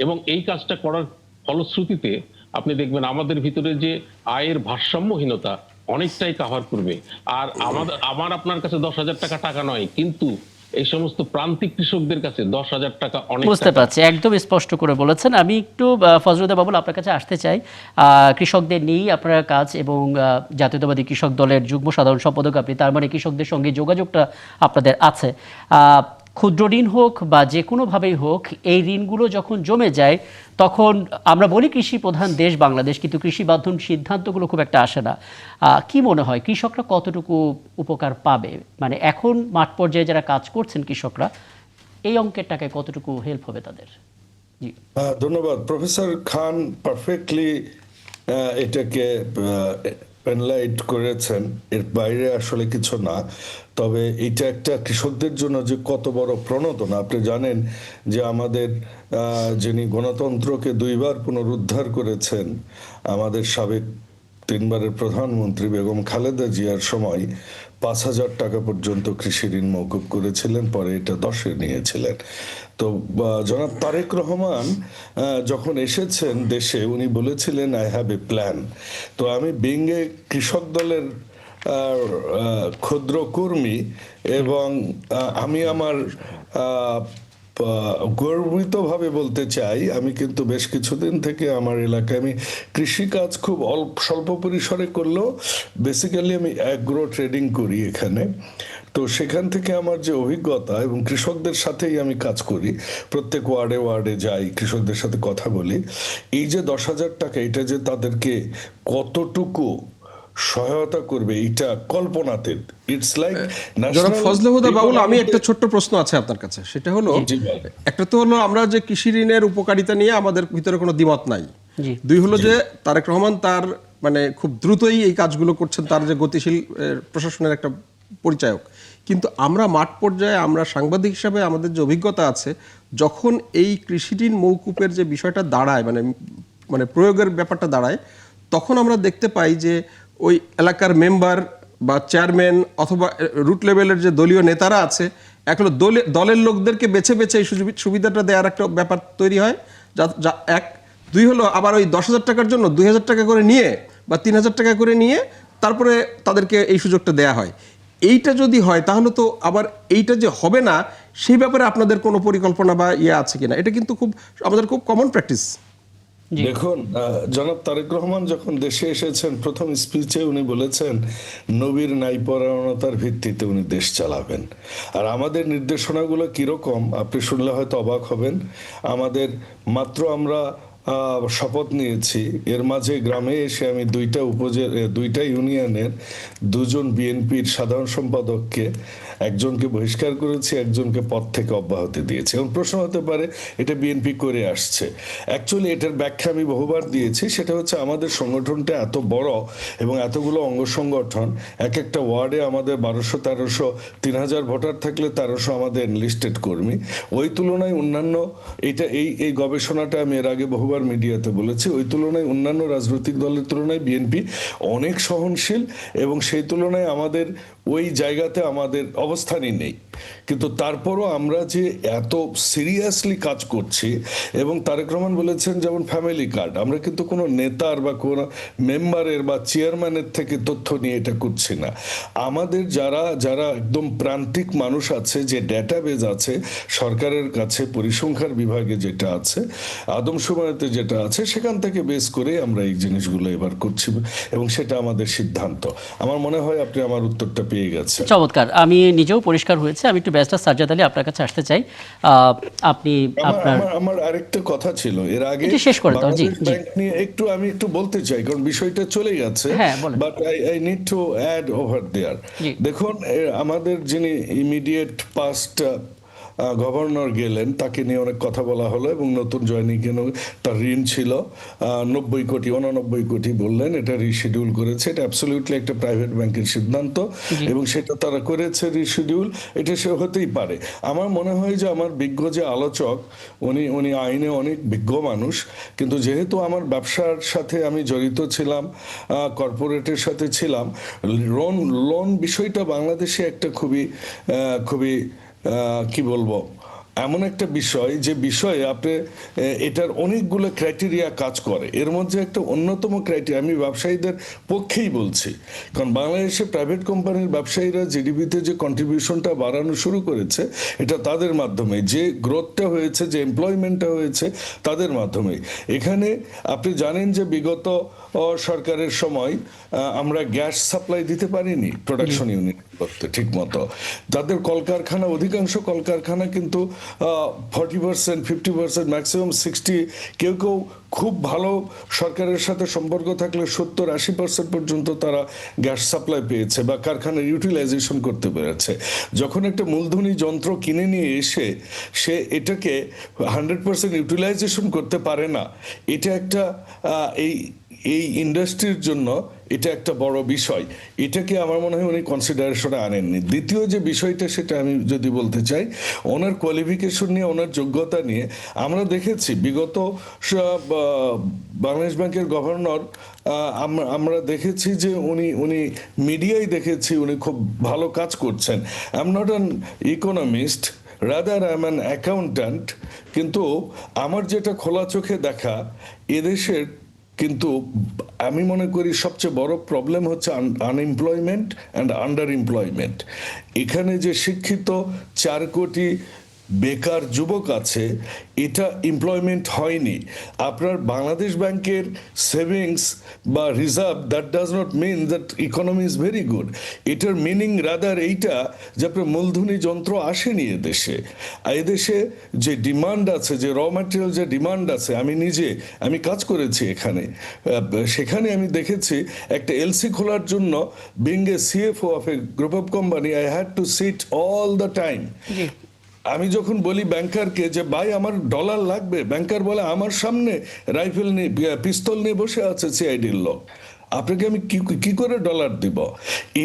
এবং এই কাজটা করার ফলশ্রুতিতে আপনি দেখবেন আমাদের ভিতরে যে আয়ের ভারসাম্যহীনতা অনেকটাই কাভার করবে। আর আমার আপনার কাছে 10,000 টাকা টাকা নয়, কিন্তু এই সমস্ত প্রান্তিক কৃষকদের কাছে 10,000 টাকা অনেক বুঝতে টাকা। পারছি, একদম স্পষ্ট করে বলেছেন। আমি একটু ফজলুদ্দিন বাবুল আপনার কাছে আসতে চাই। কৃষকদের নিয়েই আপনার কাজ এবং জাতীয়তাবাদী কৃষক দলের যুগ্ম সাধারণ সম্পাদক আপনি, তার মানে কৃষকদের সঙ্গে যোগাযোগটা আপনাদের আছে। ক্ষুদ্র ঋণ হোক বা যে কোনোভাবেই হোক, এই ঋণগুলো যখন জমে যায় তখন আমরা বলি কৃষি প্রধান দেশ বাংলাদেশ, কিন্তু কৃষি বান্ধব সিদ্ধান্তগুলো খুব একটা আসে না। কি মনে হয় কৃষকরা কতটুকু উপকার পাবে? মানে এখন মাঠ পর্যায়ে যারা কাজ করছেন কৃষকরা, এই অঙ্কের টাকায় কতটুকু হেল্প হবে তাদের? জি, ধন্যবাদ। প্রফেসর খান পারফেক্টলি এটাকে এনলাইট করেছেন, এর বাইরে আসলে কিছু না। তবে এটা একটা কৃষকদের জন্য যে কত বড় প্রণোদনা। আপনি জানেন যে আমাদের যিনি গণতন্ত্রকে 2বার পুনরুদ্ধার করেছেন, আমাদের সাবেক 3বারের প্রধানমন্ত্রী বেগম খালেদা জিয়ার সময় 5,000 টাকা পর্যন্ত কৃষি ঋণ মওকুফ করেছিলেন, পরে এটা 10-এ নিয়েছিলেন। তো জনাব তারেক রহমান যখন এসেছেন দেশে, উনি বলেছিলেন আই হ্যাভ এ প্ল্যান। তো আমি বিঙ্গে কৃষক দলের ক্ষুদ্র কর্মী, এবং আমি আমার গর্বিতভাবে বলতে চাই, আমি কিন্তু বেশ কিছুদিন থেকে আমার এলাকায় আমি কৃষিকাজ খুব স্বল্প পরিসরে করলেও বেসিক্যালি আমি অ্যাগ্রো ট্রেডিং করি এখানে। তো সেখান থেকে আমার যে অভিজ্ঞতা, এবং কৃষকদের সাথেই আমি কাজ করি, প্রত্যেক ওয়ার্ডে ওয়ার্ডে যাই, কৃষকদের সাথে কথা বলি। এই যে 10,000 টাকা, এটা যে তাদেরকে কতটুকু সহায়তা করবে এটা কল্পনাতীত। ইটস লাইক জনাব ফজলে হুদা বাবুল, আমি একটা ছোট্ট প্রশ্ন আছে আপনার কাছে। সেটা হলো, একটা তো হলো আমরা যে কৃষি ঋণের উপকারিতা নিয়ে আমাদের ভিতরে কোনো দ্বিমত নাই। 2 হলো যে তারেক রহমান তার মানে খুব দ্রুতই এই কাজগুলো করছেন, তার যে গতিশীল প্রশাসনের একটা পরিচায়ক। কিন্তু আমরা মাঠ পর্যায়ে, আমরা সাংবাদিক হিসাবে আমাদের যে অভিজ্ঞতা আছে, যখন এই কৃষি ঋণ মওকুফের যে বিষয়টা দাঁড়ায়, মানে প্রয়োগের ব্যাপারটা দাঁড়ায়, তখন আমরা দেখতে পাই যে ওই এলাকার মেম্বার বা চেয়ারম্যান অথবা রুট লেভেলের যে দলীয় নেতারা আছে, এক হলো দলের লোকদেরকে বেছে বেছে এই সুবিধাটা দেওয়ার একটা ব্যাপার তৈরি হয়। যা 1, 2 হলো আবার ওই 10,000 টাকার জন্য 2,000 টাকা করে নিয়ে বা 3,000 টাকা করে নিয়ে তারপরে তাদেরকে এই সুযোগটা দেয়া হয়। এইটা যদি হয় তাহলে তো আবার এইটা যে হবে না, সেই ব্যাপারে আপনাদের কোনো পরিকল্পনা বা আছে কিনা? এটা কিন্তু আমাদের খুব কমন প্র্যাকটিস। দেখুন, জনাব তারেক রহমান যখন দেশে এসেছেন, প্রথম স্পিচে উনি বলেছেন নবীর ন্যায়পরায়ণতার ভিত্তিতে উনি দেশ চালাবেন। আর আমাদের নির্দেশনাগুলো কিরকম আপনি শুনলে হয়তো অবাক হবেন। আমাদের মাত্র আমরা শপথ নিয়েছি, এর মাঝে গ্রামে এসে আমি 2টা ইউনিয়নের 2জন বিএনপির সাধারণ সম্পাদককে, একজনকে বহিষ্কার করেছি, একজনকে পদ থেকে অব্যাহতি দিয়েছি। এবং প্রশ্ন হতে পারে এটা বিএনপি করে আসছে। অ্যাকচুয়ালি এটার ব্যাখ্যা আমি বহুবার দিয়েছি। সেটা হচ্ছে আমাদের সংগঠনটা এত বড় এবং এতগুলো অঙ্গ সংগঠন, এক একটা ওয়ার্ডে আমাদের 1200-1300, 3,000 ভোটার থাকলে 1300 আমাদের এনলিস্টেড কর্মী। ওই তুলনায় অন্যান্য, এই গবেষণাটা আমি এর আগে বহুবার মিডিয়াতে বলেছি, ওই তুলনায় অন্যান্য রাজনৈতিক দলের তুলনায় বিএনপি অনেক সহনশীল, এবং সেই তুলনায় আমাদের ওই জায়গাতে আমাদের অবস্থানই নেই। কিন্তু তারপরও আমরা যে এত সিরিয়াসলি কাজ করছি, এবং তারেক রহমান বলেছেন যেমন ফ্যামিলি কার্ড, আমরা কিন্তু কোনো নেতার বা কোনো মেম্বারের বা চেয়ারম্যানের থেকে তথ্য নিয়ে এটা করছি না। আমাদের যারা একদম প্রান্তিক মানুষ আছে, যে ডেটাবেজ আছে সরকারের কাছে, পরিসংখ্যান বিভাগে যেটা আছে, আদমশুমারিতে যেটা আছে, সেখান থেকে বেস করে আমরা এই জিনিসগুলো এবার করছি, এবং সেটা আমাদের সিদ্ধান্ত। আমার মনে হয় আপনি আমার উত্তরটা পেয়ে গেছেন। চমৎকার। আমি নিজেও পরিষ্কার হয়েছে। আমি একটু ব্যারিস্টার সাজ্জাদ আলী আপনার কাছে আসতে চাই। আপনি আমার আরেকটা কথা ছিল এর আগে, শেষ করে দাও। জি, ব্যাংক নিয়ে আমি একটু বলতে চাই, কারণ বিষয়টা চলে গেছে, but I need to add over there. দেখুন, আমাদের যিনি ইমিডিয়েট পাস্ট গভর্নর গেলেন, তাকে নিয়ে অনেক কথা বলা হলো এবং নতুন জয়নিং তার ঋণ ছিল 89 কোটি বললেন, এটা রিশিডিউল করেছে। এটা অ্যাবসলিউটলি একটা প্রাইভেট ব্যাংকের সিদ্ধান্ত এবং সেটা তারা করেছে রিশিডিউল, এটা সে হতেই পারে। আমার মনে হয় যে আমার বিজ্ঞ যে আলোচক, উনি আইনে অনেক বিজ্ঞ মানুষ, কিন্তু যেহেতু আমার ব্যবসার সাথে আমি জড়িত ছিলাম, কর্পোরেটের সাথে ছিলাম, লোন বিষয়টা বাংলাদেশে একটা খুবই কি বলবো, এমন একটা বিষয় যে বিষয়ে আপনি এটার অনেকগুলো ক্রাইটেরিয়া কাজ করে। এর মধ্যে একটা অন্যতম ক্রাইটেরিয়া, আমি ব্যবসায়ীদের পক্ষেই বলছি, কারণ বাংলাদেশে প্রাইভেট কোম্পানির ব্যবসায়ীরা জিডিপিতে যে কন্ট্রিবিউশনটা বাড়ানো শুরু করেছে, এটা তাদের মাধ্যমে, যে গ্রোথটা হয়েছে, যে এমপ্লয়মেন্টটা হয়েছে, তাদের মাধ্যমে। এখানে আপনি জানেন যে বিগত সরকারের সময় আমরা গ্যাস সাপ্লাই দিতে পারিনি প্রোডাকশন ইউনিট করতে ঠিক মতো। তাদের কলকারখানা, অধিকাংশ কলকারখানা কিন্তু 40%, 50%, ম্যাক্সিমাম 60, কেউ খুব ভালো সরকারের সাথে সম্পর্ক থাকলে 70-80% পর্যন্ত তারা গ্যাস সাপ্লাই পেয়েছে বা কারখানার ইউটিলাইজেশন করতে পেরেছে। যখন একটা মূলধনী যন্ত্র কিনে নিয়ে এসে সে এটাকে 100% ইউটিলাইজেশন করতে পারে না, এটা একটা এই ইন্ডাস্ট্রির জন্য এটা একটা বড় বিষয়। এটাকে আমার মনে হয় উনি কনসিডারেশনে আনেননি। দ্বিতীয় যে বিষয়টা, সেটা আমি যদি বলতে চাই, ওনার কোয়ালিফিকেশন নিয়ে, ওনার যোগ্যতা নিয়ে আমরা দেখেছি বিগত বাংলাদেশ ব্যাংকের গভর্নর, আমরা দেখেছি যে উনি মিডিয়ায় দেখেছি উনি খুব ভালো কাজ করছেন। I am not an economist, rather I am an accountant, কিন্তু আমার যেটা খোলা চোখে দেখা, এদেশের কিন্তু আমি মনে করি সবচেয়ে বড় প্রবলেম হচ্ছে আনএমপ্লয়মেন্ট অ্যান্ড আন্ডার এমপ্লয়মেন্ট। এখানে যে শিক্ষিত 4 কোটি বেকার যুবক আছে, এটা এমপ্লয়মেন্ট হয়নি। আপনার বাংলাদেশ ব্যাংকের সেভিংস বা reserve, that does not mean that economy is very good. এটার মিনিং রাদার এইটা যে আপনার মূলধনী যন্ত্র আসেনি এদেশে। এদেশে যে ডিমান্ড আছে, যে র ম্যাটেরিয়াল যে ডিমান্ড আছে, আমি কাজ করেছি এখানে, সেখানে আমি দেখেছি একটা এলসি খোলার জন্য, being a CFO of a group of company, I had to sit all the time. আমি যখন বলি ব্যাংকারকে যে ভাই আমার ডলার লাগবে, ব্যাংকার বলে আমার সামনে রাইফেল নিয়ে, পিস্তল নিয়ে বসে আছে সিআইডির লোক, আপনাকে আমি কি করে ডলার দিব?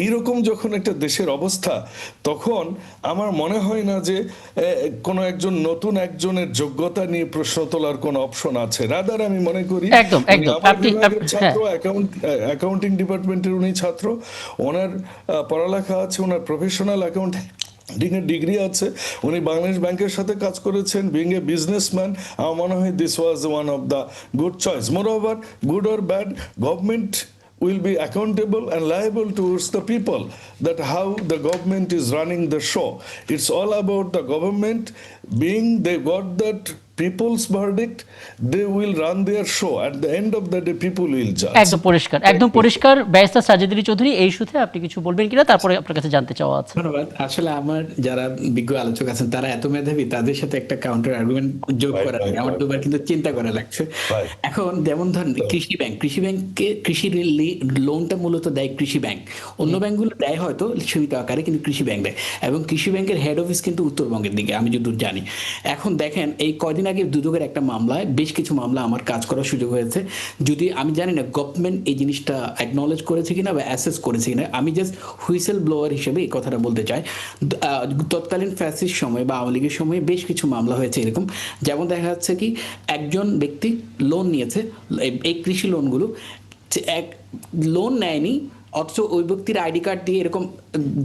এইরকম যখন একটা দেশের অবস্থা, তখন আমার মনে হয় না যে কোনো নতুন একজনের যোগ্যতা নিয়ে প্রশ্ন তোলার কোনো অপশন আছে। রাদার আমি মনে করি একদম ছাত্র, অ্যাকাউন্টিং ডিপার্টমেন্টের উনি ছাত্র, ওনার পড়ালেখা আছে, ওনার প্রফেশনাল ডিগ্রি আছে, উনি বাংলাদেশ ব্যাংকের সাথে কাজ করেছেন, বিং এ বিজনেসম্যান। আমার মনে হয় this was one of the good choice. More over, good or bad, government will be accountable and liable towards the people, that how the government is running the show. It's all about the government being, they got that people's verdict, they will run their show. At the end of the day, people will judge. একদম পরিষ্কার। ব্যারিস্টার সাজেদ আলী চৌধুরী, এই ইস্যুতে আপনি কিছু বলবেন কিনা, তারপরে আপনার কাছে জানতে চাওয়া আছে। ধন্যবাদ। আসলে আমার যারা বিজ্ঞ আলোচক আছেন তারা এত মেধাবী, তাদের সাথে একটা কাউন্টার আর্গুমেন্ট যোগ করা আমার দুবার কিন্তু চিন্তা করা লাগছে। এখন যেমন ধরেন কৃষি ব্যাংকে কৃষি লোনটা মূলত দেয় কৃষি ব্যাংক, অন্য ব্যাংকগুলো দেয় হয়তো সীমিত আকারে, কিন্তু কৃষি ব্যাংক দেয়, এবং কৃষি ব্যাংকের হেড অফিস কিন্তু উত্তরবঙ্গের দিকে, আমি যতদূর জানি। এখন দেখেন, এই কদিন আগে দুদকের একটা মামলায়, বেশ কিছু মামলা আমার কাজ করার সুযোগ হয়েছে, যদি আমি জানি না গভর্নমেন্ট এই জিনিসটা অ্যাকনলেজ করেছে কিনা বা অ্যাসেস করেছে কিনা, আমি জাস্ট হুইসেল ব্লোয়ার হিসেবে এই কথাটা বলতে চাই। তৎকালীন ফ্যাসিস্ট সময় বা আওয়ামী লীগের সময় বেশ কিছু মামলা হয়েছে এরকম, যেমন দেখা যাচ্ছে কি একজন ব্যক্তি লোন নিয়েছে, এই কৃষি লোনগুলো এক লোন নেয়নি, অথচ ওই ব্যক্তির আইডি কার্ড দিয়ে এরকম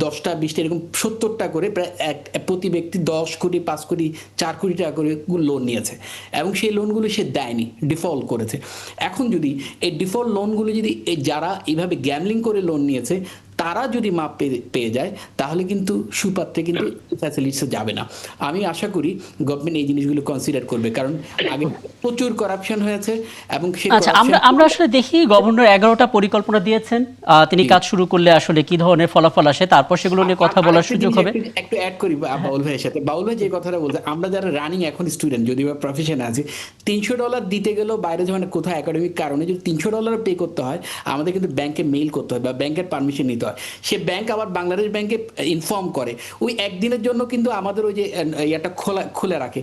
10টা 20টা এরকম 70টা করে প্রায় প্রতি ব্যক্তি 10 কোটি 5 কোটি 4 কোটি টাকা করে লোন নিয়েছে, এবং সেই লোনগুলো সে দেয়নি, ডিফল্ট করেছে। এখন যদি এই ডিফল্ট লোনগুলো যদি যারা এইভাবে গ্যামলিং করে লোন নিয়েছে তারা যদি মাপ পেয়ে যায়, তাহলে কিন্তু সুপাত্রে কিন্তু ফ্যাসিলিটিসে যাবে না। আমি আশা করি গভর্নমেন্ট এই জিনিসগুলো কনসিডার করবে, কারণ আগে প্রচুর করাপশন হয়েছে, এবং আচ্ছা, আমরা আসলে দেখি গভর্নর 11টা পরিকল্পনা দিয়েছেন, তিনি কাজ শুরু করলে আসলে কি ধরনের ফলাফল আসে, তারপর সেগুলো নিয়ে কথা বলার সুযোগ হবে। একটু অ্যাড করি বাউল ভাইয়ের সাথে। বাউল ভাই যে কথাটা বলছে, আমরা যারা রানিং এখন স্টুডেন্ট, যদি বা প্রফেশনে আছি, $300 দিতে গেলেও বাইরে যখন কোথাও একাডেমিক কারণে যদি $300 পে করতে হয়, আমাদের কিন্তু ব্যাংকে মেইল করতে হয় বা ব্যাংকের পারমিশন নিতে হয়। হয়, সে ব্যাংক আবার বাংলাদেশ ব্যাংকে ইনফর্ম করে, ওই একদিনের জন্য কিন্তু আমাদের ওই যে ইয়েটা খুলে রাখে।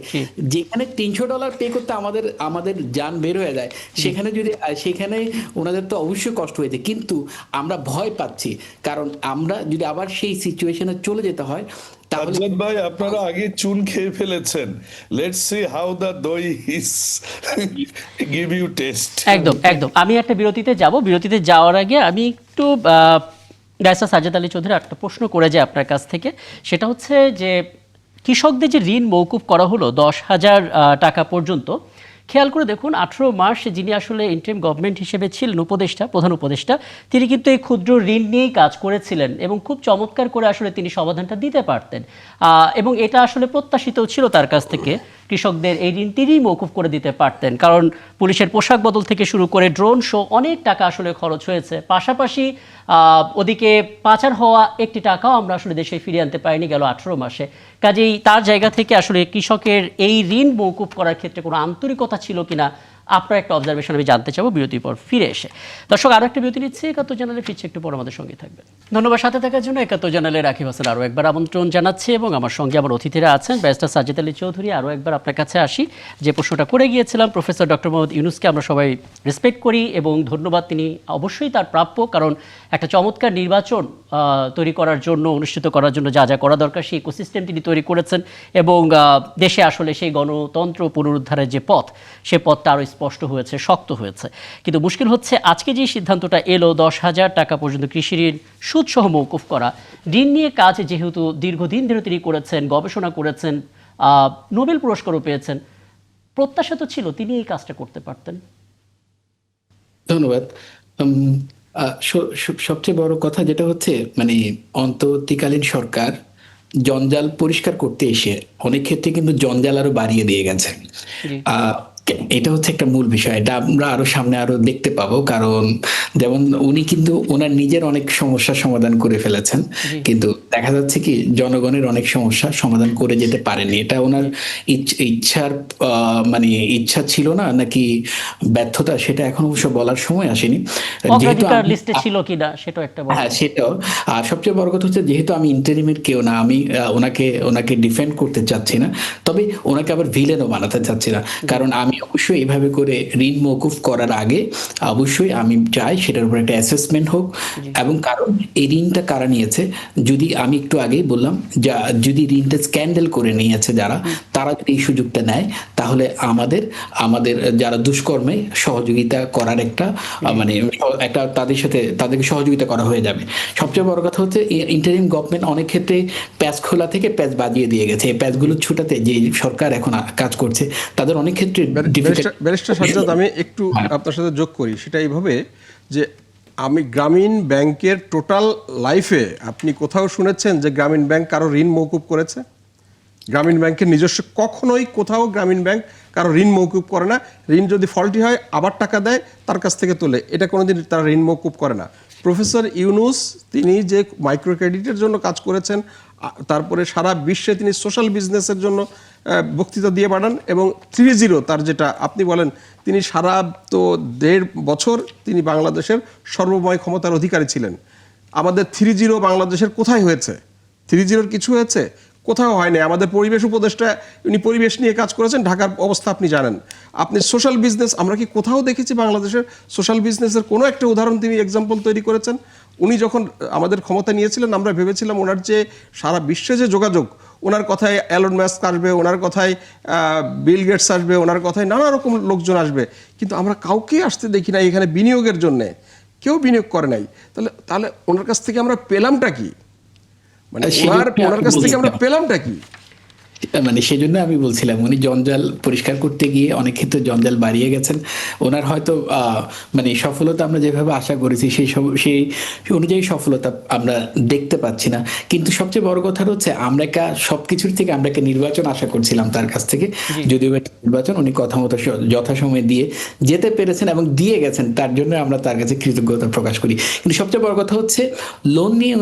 যেখানে $300 পে করতে আমাদের আমাদের জান বের হয়ে যায়, সেখানে যদি সেখানে ওনাদের তো অবশ্যই কষ্ট হয়েছে, কিন্তু আমরা ভয় পাচ্ছি, কারণ আমরা যদি আবার সেই সিচুয়েশনে চলে যেতে হয় তাহলে সাজ্জাদ ভাই, আপনারা আগে চুন খেয়ে ফেলেছেন, লেটস সি হাউ দ্য দই ইজ গিভ ইউ টেস্ট। একদম একদম। আমি একটা বিরতিতে যাব, বিরতিতে যাওয়ার আগে আমি একটু ব্যারিস্টার সাজ্জাদ আলী চৌধুরী একটা প্রশ্ন করে যাই আপনার কাছ থেকে। সেটা হচ্ছে যে কৃষকদের যে ঋণ মওকুফ করা হলো 10,000 টাকা পর্যন্ত, খেয়াল করে দেখুন 18 মার্চ যিনি আসলে ইন্টারিম গভর্নমেন্ট হিসেবে ছিলেন উপদেষ্টা, প্রধান উপদেষ্টা, তিনি কিন্তু এই ক্ষুদ্র ঋণ নিয়েই কাজ করেছিলেন এবং খুব চমৎকার করে আসলে তিনি সমাধানটা দিতে পারতেন, এবং এটা আসলে প্রত্যাশিতও ছিল তার কাছ থেকে। কৃষকদের এই ঋণ তিনিই মওকুফ করে দিতে পারতেন, কারণ পুলিশের পোশাক বদল থেকে শুরু করে ড্রোন শো অনেক টাকা আসলে খরচ হয়েছে। পাশাপাশি ওদিকে পাচার হওয়া একটি টাকাও আমরা আসলে দেশে ফিরিয়ে আনতে পারিনি গেল 18 মাসে। কাজেই তার জায়গা থেকে আসলে কৃষকের এই ঋণ মওকুফ করার ক্ষেত্রে কোনো আন্তরিকতা ছিল কিনা আপনার একটা অবজারভেশন আমি জানতে চাবো বিরতির পর ফিরে এসে। দর্শক, আরও একটা বিরতি নিচ্ছে, 71 চ্যানেলে ফিরছে একটু পর আমাদের সঙ্গে থাকবেন। ধন্যবাদ সাথে থাকার জন্য। 71 চ্যানেলে রাকিব হাসান আরও একবার আমন্ত্রণ জানাচ্ছে এবং আমার সঙ্গে আমার অতিথিরা আছেন। ব্যারিস্টার সাজ্জাদ আলী চৌধুরী, আরও একবার আপনার কাছে আসি। যে প্রশ্নটা করে গিয়েছিলাম, প্রফেসর ডক্টর মোহাম্মদ ইউনূসকে আমরা সবাই রেসপেক্ট করি এবং ধন্যবাদ, তিনি অবশ্যই তার প্রাপ্য, কারণ একটা চমৎকার নির্বাচন তৈরি করার জন্য, অনুষ্ঠিত করার জন্য যা যা করা দরকার সেই ইকোসিস্টেম তিনি তৈরি করেছেন এবং দেশে আসলে সেই গণতন্ত্র পুনরুদ্ধারের যে পথ, সে পথটা আরও স্পষ্ট হয়েছে, শক্ত হয়েছে। কিন্তু মুশকিল হচ্ছে আজকে যে সিদ্ধান্তটা এলো 10,000 টাকা পর্যন্ত কৃষি ঋণ সুদসহ মওকুফ করা, ঋণ নিয়ে কাজ যেহেতু দীর্ঘদিন ধরে তিনি করেছেন, গবেষণা করেছেন, নোবেল পুরস্কারও পেয়েছেন, প্রত্যাশা তো ছিল তিনি এই কাজটা করতে পারতেন। ধন্যবাদ। সবচেয়ে বড় কথা যেটা হচ্ছে, মানে অন্তর্বর্তীকালীন সরকার জঞ্জাল পরিষ্কার করতে এসে অনেক ক্ষেত্রে কিন্তু জঞ্জাল আরো বাড়িয়ে দিয়ে গেছে। এটা হচ্ছে একটা মূল বিষয়, এটা আমরা আরো সামনে আরো দেখতে পাবো, কারণ যেমন উনি কিন্তু ওনার নিজের অনেক সমস্যার সমাধান করে ফেলেছেন, কিন্তু দেখা যাচ্ছে কি জনগণের অনেক সমস্যা সমাধান করে যেতে পারেনি। এটা ওনার ইচ্ছার মানে ইচ্ছা ছিল না নাকি ব্যর্থতা, সেটা এখন অবশ্য বলার সময় আসেনি। অগ্রাধিকার লিস্টে ছিল কিনা সেটাও একটা বড়। হ্যাঁ, সেটাও। আর সবচেয়ে বড় কথা হচ্ছে, যেহেতু আমি ইন্টারিমের কেউ না, আমি ওনাকে ডিফেন্ড করতে চাচ্ছি না, তবে ওনাকে আবার ভিলেনও বানাতে চাচ্ছি না, কারণ আমি অবশ্যই এইভাবে করে ঋণ মওকুফ করার আগে অবশ্যই আমি চাই সেটার উপর একটা অ্যাসেসমেন্ট হোক, এবং কারণ এই ঋণটা কারা নিয়েছে, যদি আমি একটু আগেই বললাম, যদি ঋণটা স্ক্যান্ডেল করে নিয়েছে যারা, তারা যদি এই সুযোগটা নেয়, তাহলে আমাদের যারা দুষ্কর্মে সহযোগিতা করার একটা মানে একটা তাদেরকে সহযোগিতা করা হয়ে যাবে। সবচেয়ে বড় কথা হচ্ছে ইন্টারিম গভর্নমেন্ট অনেক ক্ষেত্রে প্যাচ খোলা থেকে প্যাচ বাজিয়ে দিয়ে গেছে। এই প্যাচগুলো ছুটাতে যে সরকার এখন কাজ করছে, তাদের অনেক ক্ষেত্রে ব্যারিস্টার সাজ্জাদ, আমি একটু আপনার সাথে যোগ করি। সেটা এইভাবে যে আমি গ্রামীণ ব্যাংকের টোটাল লাইফে আপনি কোথাও শুনেছেন যে গ্রামীণ ব্যাংক কারো ঋণ মওকুফ করেছে? গ্রামীণ ব্যাংকের নিজস্ব কখনোই কোথাও গ্রামীণ ব্যাংক কারো ঋণ মওকুফ করে না। ঋণ যদি ফল্টি হয় আবার টাকা দেয়, তার কাছ থেকে তোলে, এটা কোনোদিন তারা ঋণ মওকুফ করে না। প্রফেসর ইউনূস তিনি যে মাইক্রো ক্রেডিটের জন্য কাজ করেছেন, তারপরে সারা বিশ্বে তিনি সোশ্যাল বিজনেসের জন্য বক্তৃতা দিয়ে পাঠান, এবং 3-0 তার যেটা আপনি বলেন, তিনি সারা তো 1.5 বছর তিনি বাংলাদেশের সর্বময় ক্ষমতার অধিকারী ছিলেন। আমাদের 3-0 বাংলাদেশের কোথায় হয়েছে? 3-0 কিছু হয়েছে? কোথাও হয়নি। আমাদের পরিবেশ উপদেষ্টা, উনি পরিবেশ নিয়ে কাজ করেছেন, ঢাকার অবস্থা আপনি জানেন। আপনি সোশ্যাল বিজনেস, আমরা কি কোথাও দেখেছি বাংলাদেশের সোশ্যাল বিজনেসের কোনো একটা উদাহরণ তিনি এক্সাম্পল তৈরি করেছেন? উনি যখন আমাদের ক্ষমতা নিয়েছিলেন, আমরা ভেবেছিলাম ওনার যে সারা বিশ্বে যে যোগাযোগ, ওনার কথায় এলন মাস্ক আসবে, ওনার কথায় বিল গেটস আসবে, ওনার কথায় নানা রকম লোকজন আসবে, কিন্তু আমরা কাউকে আসতে দেখি না এখানে বিনিয়োগের জন্যে। কেউ বিনিয়োগ করে নাই। তাহলে ওনার কাছ থেকে আমরা পেলামটা কি? মানে ওনার কাছ থেকে আমরা পেলামটা কি? মানে সেজন্য আমি বলছিলাম, উনি জঞ্জাল পরিষ্কার করতে গিয়ে অনেক ক্ষেত্রে জঞ্জাল বাড়িয়ে গেছেন। ওনার হয়তো মানে সফলতা আমরা যেভাবে আশা করেছি সেই অনুযায়ী সফলতা আমরা দেখতে পাচ্ছি না। কিন্তু সবচেয়ে বড় কথা হচ্ছে, আমরা সবকিছুর থেকে আমরা একটা নির্বাচন আশা করছিলাম তার কাছ থেকে, যদিও নির্বাচন উনি কথা মতো যথাসময়ে দিয়ে যেতে পেরেছেন এবং দিয়ে গেছেন, তার জন্য আমরা তার কাছে কৃতজ্ঞতা প্রকাশ করি। কিন্তু সবচেয়ে বড় কথা হচ্ছে, লোন নিয়ে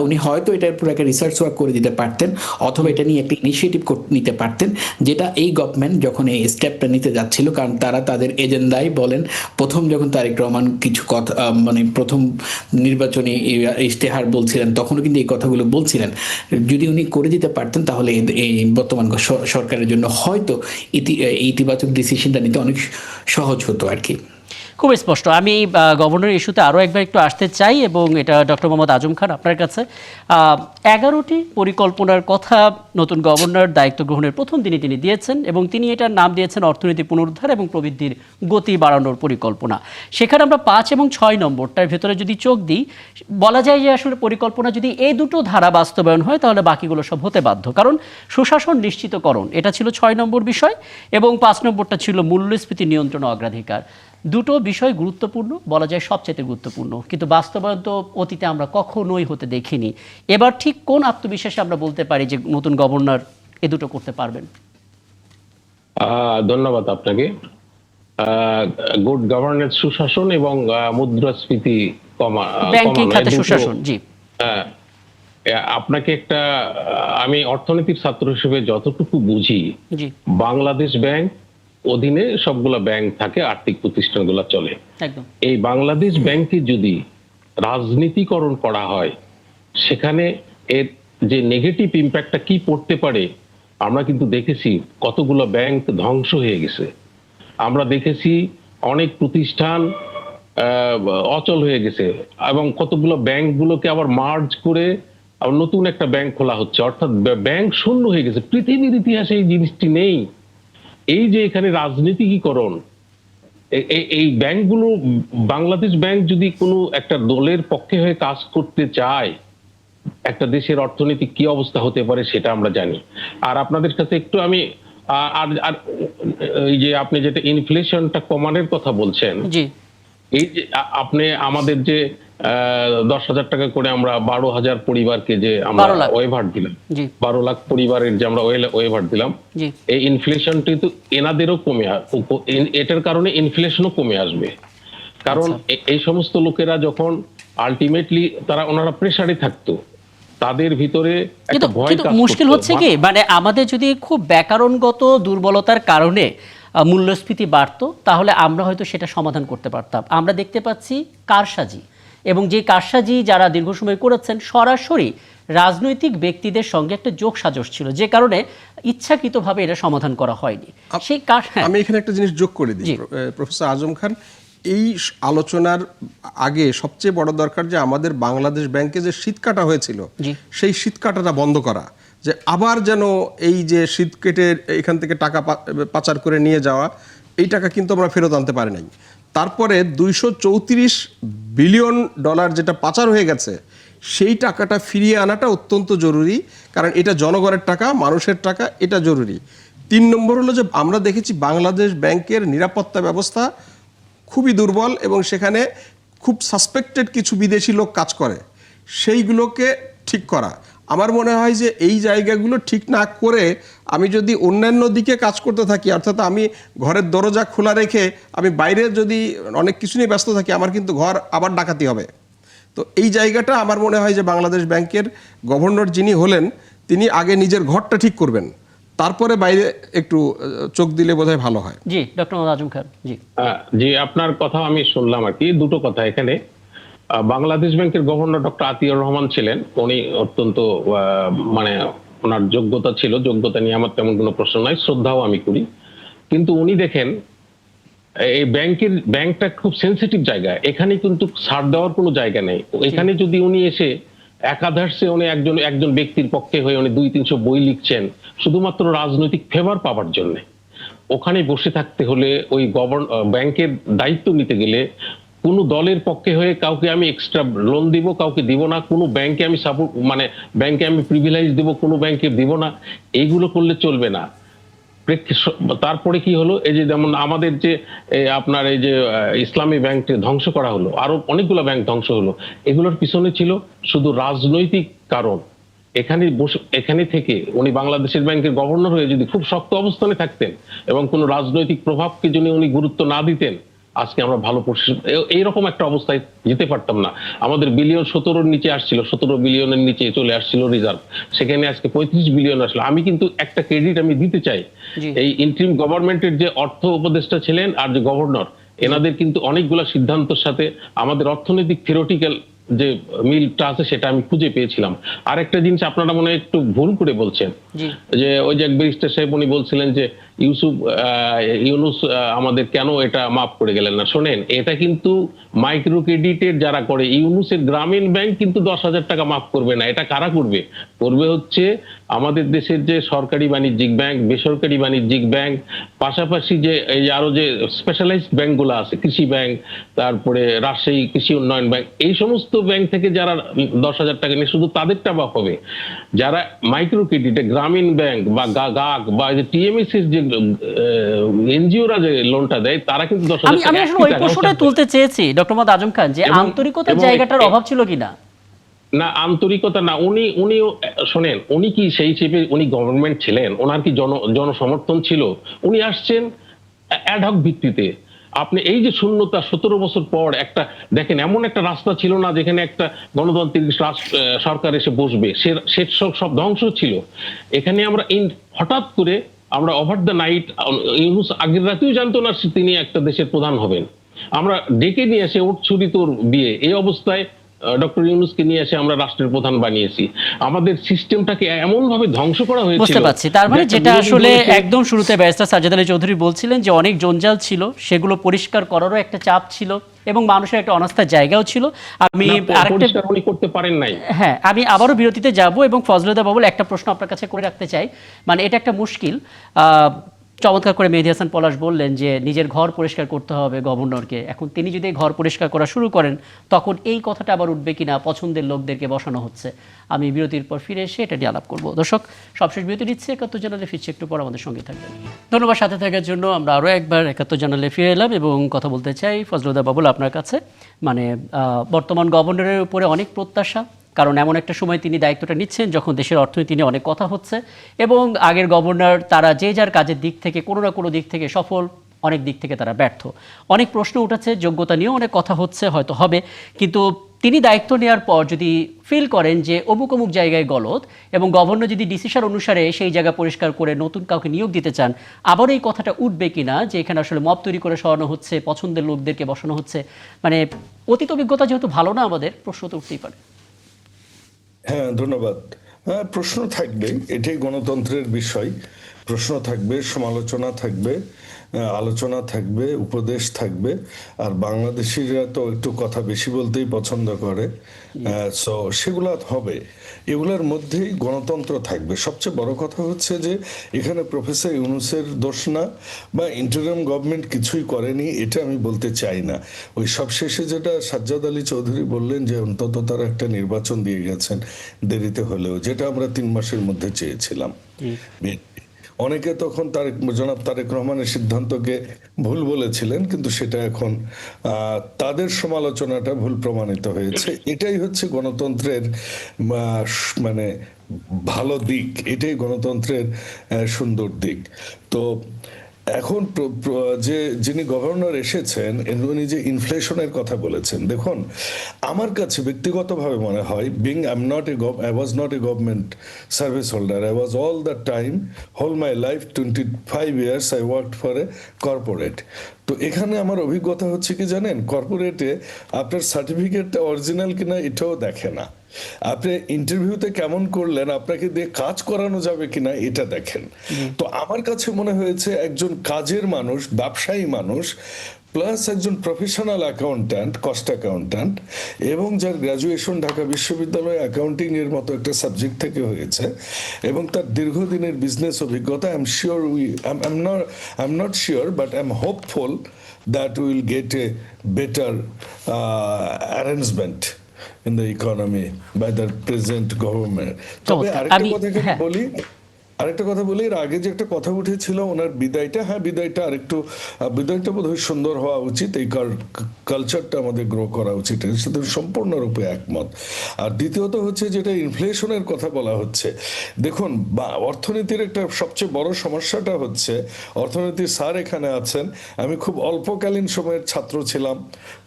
উনি হয়তো এটার উপর একটা রিসার্চ ওয়ার্ক করে দিতে পারতেন, অথবা এটা নিয়ে একটা ইনিশিয়েটিভ নিতে পারতেন, যেটা এই গভর্নমেন্ট যখন এই স্টেপটা নিতে যাচ্ছিল, কারণ তারা তাদের এজেন্ডায় বলেন, প্রথম যখন তারেক রহমান কিছু কথা মানে প্রথম নির্বাচনী ইশতেহার বলছিলেন তখনও কিন্তু এই কথাগুলো বলছিলেন, যদি উনি করে দিতে পারতেন তাহলে এই বর্তমান সরকারের জন্য হয়তো ইতিবাচক ডিসিশনটা নিতে অনেক সহজ হতো আর কি। খুব স্পষ্ট। আমি গভর্নর ইস্যুতে আরও একবার একটু আসতে চাই, এবং এটা ডক্টর মোহাম্মদ আজম খান আপনার কাছে। 11টি পরিকল্পনার কথা নতুন গভর্নর দায়িত্ব গ্রহণের প্রথম দিনই তিনি দিয়েছেন, এবং তিনি এটার নাম দিয়েছেন অর্থনীতি পুনরুদ্ধার এবং প্রবৃদ্ধির গতি বাড়ানোর পরিকল্পনা। সেখানে আমরা 5 এবং 6 নম্বরটার ভেতরে যদি চোখ দিই, বলা যায় যে আসলে পরিকল্পনা যদি এই দুটো ধারা বাস্তবায়ন হয় তাহলে বাকিগুলো সব হতে বাধ্য, কারণ সুশাসন নিশ্চিতকরণ এটা ছিল 6 নম্বর বিষয়, এবং 5 নম্বরটা ছিল মূল্যস্ফীতি নিয়ন্ত্রণ অগ্রাধিকার। দুটো বিষয় গুরুত্বপূর্ণ, বলা যায় সবচেয়ে গুরুত্বপূর্ণ, কিন্তু বাস্তবায়ন তো অতীতে আমরা কখনোই হতে দেখিনি। এবার ঠিক কোন আত্মবিশ্বাসে আমরা বলতে পারি যে নতুন গভর্নর এ দুটো করতে পারবেন? ধন্যবাদ আপনাকে। গুড গভর্নেন্স, সুশাসন এবং মুদ্রাস্ফীতি ব্যাংকিং খাতে সুশাসন, জি। আপনাকে একটা, আমি অর্থনীতির ছাত্র হিসেবে যতটুকু বুঝি, জি, বাংলাদেশ ব্যাংক অধীনে সবগুলা ব্যাংক থাকে, আর্থিক প্রতিষ্ঠানগুলো চলে। একদম। এই বাংলাদেশ ব্যাংকে যদি রাজনীতিকরণ করা হয়, সেখানে এর যে নেগেটিভ ইম্প্যাক্টটা কি পড়তে পারে আমরা কিন্তু দেখেছি। কতগুলো ব্যাংক ধ্বংস হয়ে গেছে, আমরা দেখেছি অনেক প্রতিষ্ঠান অচল হয়ে গেছে, এবং কতগুলো ব্যাংকগুলোকে আবার মার্জ করে আবার নতুন একটা ব্যাংক খোলা হচ্ছে, অর্থাৎ ব্যাংক শূন্য হয়ে গেছে। পৃথিবীর ইতিহাসে এই জিনিসটি নেই। এই যে এখানে রাজনীতিকরণ, এই ব্যাংকগুলো, বাংলাদেশ ব্যাংক যদি কোনো একটা দলের পক্ষে হয়ে কাজ করতে চায়, একটা দেশের অর্থনৈতিক কি অবস্থা হতে পারে সেটা আমরা জানি। আর আপনাদের কাছে একটু আমি আর এই যে আপনি যেটা ইনফ্লেশনটা কমানোর কথা বলছেন, জি, এই যে আপনি আমাদের যে 10,000 টাকা করে আমরা 12,000 পরিবারকে যে আমরা 12 লাখ ওয়েভার দিলাম, জি, 12 লাখ পরিবারের যে আমরা ওয়েভার দিলাম, জি, এই ইনফ্লেশনটি তো এনাদেরও এটার কারণে ইনফ্লেশনও কমে আসবে। কারণ এই সমস্ত লোকেরা যখন আলটিমেটলি ওনারা প্রেসারে থাকতো, তাদের ভিতরে একটা ভয় কাজ করতো। মুশকিল হচ্ছে কি, মানে আমাদের যদি খুব ব্যাকরণগত দুর্বলতার কারণে মূল্যস্ফীতি বাড়তো তাহলে আমরা হয়তো সেটা সমাধান করতে পারতাম। আমরা দেখতে পাচ্ছি কারসাজি, এবং যে কারসাজি যারা দীর্ঘ সময় করেছেন সরাসরি রাজনৈতিক ব্যক্তিদের সঙ্গে একটা যোগসাজশ ছিল, যে কারণে ইচ্ছাকৃতভাবে এটা সমাধান করা হয়নি। সেই আমি এখানে একটা জিনিস যোগ করে দিই, প্রফেসর আজম খান। এই আলোচনার আগে সবচেয়ে বড় দরকার যে আমাদের বাংলাদেশ ব্যাংকে যে শীত কাটা হয়েছিল, সেই শীত কাটাটা বন্ধ করা, যে আবার যেন এই যে শীত কেটে এখান থেকে টাকা পাচার করে নিয়ে যাওয়া, এই টাকা কিন্তু আমরা ফেরত আনতে পারি নাই। তারপরে 234 বিলিয়ন ডলার যেটা পাচার হয়ে গেছে, সেই টাকাটা ফিরিয়ে আনাটা অত্যন্ত জরুরি, কারণ এটা জনগণের টাকা, মানুষের টাকা, এটা জরুরি। 3 নম্বর হলো যে আমরা দেখেছি বাংলাদেশ ব্যাংকের নিরাপত্তা ব্যবস্থা খুবই দুর্বল, এবং সেখানে খুব সাসপেক্টেড কিছু বিদেশি লোক কাজ করে, সেইগুলোকে ঠিক করা। আমার মনে হয় যে এই জায়গাগুলো ঠিক না করে আমি যদি অন্যান্য দিকে কাজ করতে থাকি, অর্থাৎ আমি ঘরের দরজা খোলা রেখে আমি বাইরে যদি অনেক কিছু নিয়ে ব্যস্ত থাকি, আমার কিন্তু ঘর আবার ডাকাতি হবে। তো এই জায়গাটা আমার মনে হয় যে বাংলাদেশ ব্যাংকের গভর্নর যিনি হলেন, তিনি আগে নিজের ঘরটা ঠিক করবেন, তারপরে বাইরে একটু চোখ দিলে বোধহয় ভালো হয়। জি, ডক্টর মোহাম্মদ আজম খান। জি, জি, আপনার কথা আমি শুনলাম আর কি। দুটো কথা এখানে, বাংলাদেশ ব্যাংকের গভর্নর ডক্টর আতিয়াউর রহমান ছিলেন, উনি অত্যন্ত মানে ওনার যোগ্যতা ছিল, যোগ্যতা নিয়ে আমার তেমন কোনো প্রশ্ন নাই, শ্রদ্ধাও আমি করি। কিন্তু উনি দেখেন এই ব্যাংকটা খুব সেন্সিটিভ জায়গা, এখানে কিন্তু ছাড় দেওয়ার কোনো জায়গা নেই। এখানে যদি উনি এসে একাধারে উনি একজন ব্যক্তির পক্ষে হয়ে উনি 200-300 বই লিখছেন শুধুমাত্র রাজনৈতিক ফেভার পাওয়ার জন্য, ওখানে বসে থাকতে হলে ওই ব্যাংকের দায়িত্ব নিতে গেলে কোনো দলের পক্ষে হয়ে কাউকে আমি এক্সট্রা লোন দিব, কাউকে দিব না, কোনো ব্যাংকে আমি সাপোর্ট মানে ব্যাংকে আমি প্রিভিলেজ দিব, কোনো ব্যাংকে দিব না, এইগুলো করলে চলবে না। তারপরে কি হলো, এই যে যেমন আমাদের যে আপনার এই যে ইসলামী ব্যাংকটি ধ্বংস করা হলো, আরো অনেকগুলো ব্যাংক ধ্বংস হলো, এগুলোর পিছনে ছিল শুধু রাজনৈতিক কারণ। এখানে থেকে উনি বাংলাদেশের ব্যাংকের গভর্নর হয়ে যদি খুব শক্ত অবস্থানে থাকতেন এবং কোনো রাজনৈতিক প্রভাবকে যদি উনি গুরুত্ব না দিতেন, আজকে আমরা ভালো এইরকম একটা অবস্থায় যেতে পারতাম না। আমাদের বিলিয়ন 17-র নিচে আসছিল, 17 বিলিয়নের নিচে চলে আসছিল রিজার্ভ, সেখানে আজকে 35 বিলিয়ন আসলো। আমি কিন্তু একটা ক্রেডিট আমি দিতে চাই, জি। এই ইন্টারিম গভর্নমেন্টের যে অর্থ উপদেষ্টা ছিলেন আর যে গভর্নর, এনাদের কিন্তু অনেকগুলো সিদ্ধান্তের সাথে আমাদের অর্থনৈতিক থিওরিটিক্যাল যে মিলটা আছে সেটা আমি খুঁজে পেয়েছিলাম। আর একটা জিনিস আপনারা মনে হয় একটু ভুল করে বলছেন, জি। যে ওই যে এক ব্যারিস্টার সাহেব উনি বলছিলেন যে ইউনূস আমাদের কেন এটা মাফ করে গেলেন না। শোনেন, এটা কিন্তু মাইক্রো ক্রেডিটের যারা করে, ইউনূসের গ্রামীণ ব্যাংক কিন্তু 10,000 টাকা মাফ করবে না। এটা কারা করবে? করবে হচ্ছে আমাদের দেশের যে সরকারি বাণিজ্যিক ব্যাংক, বেসরকারি বাণিজ্যিক ব্যাংক, পাশাপাশি যে এই যে আরো যে স্পেশালাইজড ব্যাংকগুলো আছে, কৃষি ব্যাংক, তারপরে রাজশাহী কৃষি উন্নয়ন ব্যাংক, এই সমস্ত ব্যাংক থেকে যারা 10,000 টাকা নিয়ে শুধু তাদেরটা মাফ হবে। যারা মাইক্রো ক্রেডিটে গ্রামীণ ব্যাংক বা গাগ বা যে টিএমএসএস যে এনজিওরা যে লোনটা দেয়, তারা কিন্তু 10,000 আমি টাকা আসলে ওই প্রশ্নটাই তুলতে চেয়েছি ডক্টর মোহাম্মদ আজম খান, যে এবং- আন্তরিকতার এবং জায়গাটার অভাব ছিল কিনা। না, আন্তরিকতা না, উনিও শোনেন, উনি কি সেই হিসেবে উনি গভর্নমেন্ট ছিলেন? ওনার কি জনসমর্থন ছিল? উনি আসছেন অ্যাডহক ভিত্তিতে। আপনি এই যে শূন্যতা 17 বছর পর একটা দেখেন, এমন একটা রাস্তা ছিল না যেখানে একটা গণতান্ত্রিক সরকার এসে বসবে, সে সব ধ্বংস ছিল। এখানে আমরা হঠাৎ করে আমরা ওভার দ্য নাইট, ইউনূস আগের রাতেও জানতো না তিনি একটা দেশের প্রধান হবেন, আমরা ডেকে নিয়ে এসে ওট ছুরি তোর বিয়ে, এই অবস্থায় ডক্টর ইউনূসকে নিয়ে এসে আমরা রাষ্ট্রের প্রধান বানিয়েছি। আমাদের সিস্টেমটাকে এমন ভাবে ধ্বংস করা হয়েছিল। বুঝতে পারছি, তার মানে যেটা আসলে একদম শুরুতে ব্যারিস্টার সাজ্জাদ আলী চৌধুরী বলছিলেন যে অনেক জঞ্জাল ছিল, সেগুলো পরিষ্কার করারও একটা চাপ ছিল এবং মানুষের একটা অনাস্থার জায়গাও ছিল। আমি আরেকটা উনি করতে পারেন নাই। হ্যাঁ, আমি আবারও বিরতিতে যাব এবং ফজলুদ্দা বাবুল একটা প্রশ্ন আপনার কাছে করে রাখতে চাই। মানে এটা একটা মুশকিল, চমৎকার করে মেহেদী হাসান পলাশ বললেন যে নিজের ঘর পরিষ্কার করতে হবে গভর্নরকে। এখন তিনি যদি ঘর পরিষ্কার করা শুরু করেন, তখন এই কথাটা আবার উঠবে কিনা পছন্দের লোকদেরকে বসানো হচ্ছে। আমি বিরতির পর ফিরে এসে এটা নিয়ে আলাপ করবো। দর্শক, সবশেষ বিরতি নিচ্ছে, 71 জানালে ফিরছে, একটু পর আমাদের সঙ্গে থাকবেন। ধন্যবাদ সাথে থাকার জন্য। আমরা আরও একবার 71 জানালে ফিরে এলাম এবং কথা বলতে চাই ফজলুদ্দা বাবুল আপনার কাছে। মানে বর্তমান গভর্নরের উপরে অনেক প্রত্যাশা, কারণ এমন একটা সময় তিনি দায়িত্বটা নিচ্ছেন যখন দেশের অর্থনীতি নিয়ে অনেক কথা হচ্ছে এবং আগের গভর্নর তারা যে যার কাজের দিক থেকে কোনো না কোনো দিক থেকে সফল, অনেক দিক থেকে তারা ব্যর্থ। অনেক প্রশ্ন উঠেছে, যোগ্যতা নিয়েও অনেক কথা হচ্ছে, হয়তো হবে, কিন্তু তিনি দায়িত্ব নেওয়ার পর যদি ফিল করেন যে অমুক অমুক জায়গায় গলদ এবং গভর্নর যদি ডিসিশন অনুসারে সেই জায়গা পরিষ্কার করে নতুন কাউকে নিয়োগ দিতে চান, আবার এই কথাটা উঠবে কিনা যে এখানে আসলে মব তৈরি করে সরানো হচ্ছে, পছন্দের লোকদেরকে বসানো হচ্ছে। মানে অতীত অভিজ্ঞতা যেহেতু ভালো না আমাদের, প্রশ্ন তো উঠতেই পারে। হ্যাঁ, ধন্যবাদ। হ্যাঁ, প্রশ্ন থাকবে, এটাই গণতন্ত্রের বিষয়। প্রশ্ন থাকবে, সমালোচনা থাকবে, আলোচনা থাকবে, উপদেশ থাকবে। আর বাংলাদেশিরা তো একটু কথা বেশি বলতেই পছন্দ করে, সো সেগুলা হবে। এগুলোর মধ্যেই গণতন্ত্র থাকবে। সবচেয়ে বড় কথা হচ্ছে যে এখানে প্রফেসর ইউনূসের দোষ না, বা ইন্টারিম গভর্নমেন্ট কিছুই করেনি, এটা আমি বলতে চাই না। ওই সবশেষে যেটা সাজ্জাদ আলী চৌধুরী বললেন যে অন্তত তারা একটা নির্বাচন দিয়ে গেছেন দেরিতে হলেও, যেটা আমরা 3 মাসের মধ্যে চেয়েছিলাম। অনেকে তখন জনাব তারেক রহমানের সিদ্ধান্তকে ভুল বলেছিলেন, কিন্তু সেটা এখন তাদের সমালোচনাটা ভুল প্রমাণিত হয়েছে। এটাই হচ্ছে গণতন্ত্রের মানে ভালো দিক, এটাই গণতন্ত্রের সুন্দর দিক। তো এখন যিনি গভর্নর এসেছেন উনি যে ইনফ্লেশনের কথা বলেছেন, দেখুন আমার কাছে ব্যক্তিগতভাবে মনে হয়, I was not a government service holder. I was all the time, whole my life, 25 years I worked for a corporate. তো এখানে আমার অভিজ্ঞতা হচ্ছে কি জানেন, কর্পোরেটে আপনার সার্টিফিকেটটা অরিজিনাল কিনা এটাও দেখে না, আপনি ইন্টারভিউতে কেমন করলেন, আপনাকে দিয়ে কাজ করানো যাবে কিনা এটা দেখেন। তো আমার কাছে মনে হয়েছে একজন কাজের মানুষ, ব্যবসায়ী মানুষ, প্লাস একজন প্রফেশনাল অ্যাকাউন্ট্যান্ট, কস্ট অ্যাকাউন্ট্যান্ট, এবং যার গ্র্যাজুয়েশন ঢাকা বিশ্ববিদ্যালয়ে অ্যাকাউন্টিং এর মতো একটা সাবজেক্ট থেকে হয়েছে, এবং তার দীর্ঘদিনের বিজনেস অভিজ্ঞতা, I'm not sure, but I'm hopeful that we will get a better arrangement in the economy by the present government. তবে আরেকটা কথা বলি, আরেকটা কথা বলি, এর আগে যে একটা কথা উঠেছিল ওনার বিদায়টা, হ্যাঁ বিদায়টা আরেকটু বিদায়টা বোধহয় সুন্দর হওয়া উচিত, এই কালচারটা আমাদের গ্রো করা উচিত, এর সাথে সম্পূর্ণরূপে একমত। আর দ্বিতীয়ত হচ্ছে যেটা ইনফ্লেশনের কথা বলা হচ্ছে, দেখুন অর্থনীতির একটা সবচেয়ে বড় সমস্যাটা হচ্ছে, অর্থনীতির স্যার এখানে আছেন, আমি খুব অল্পকালীন সময়ের ছাত্র ছিলাম,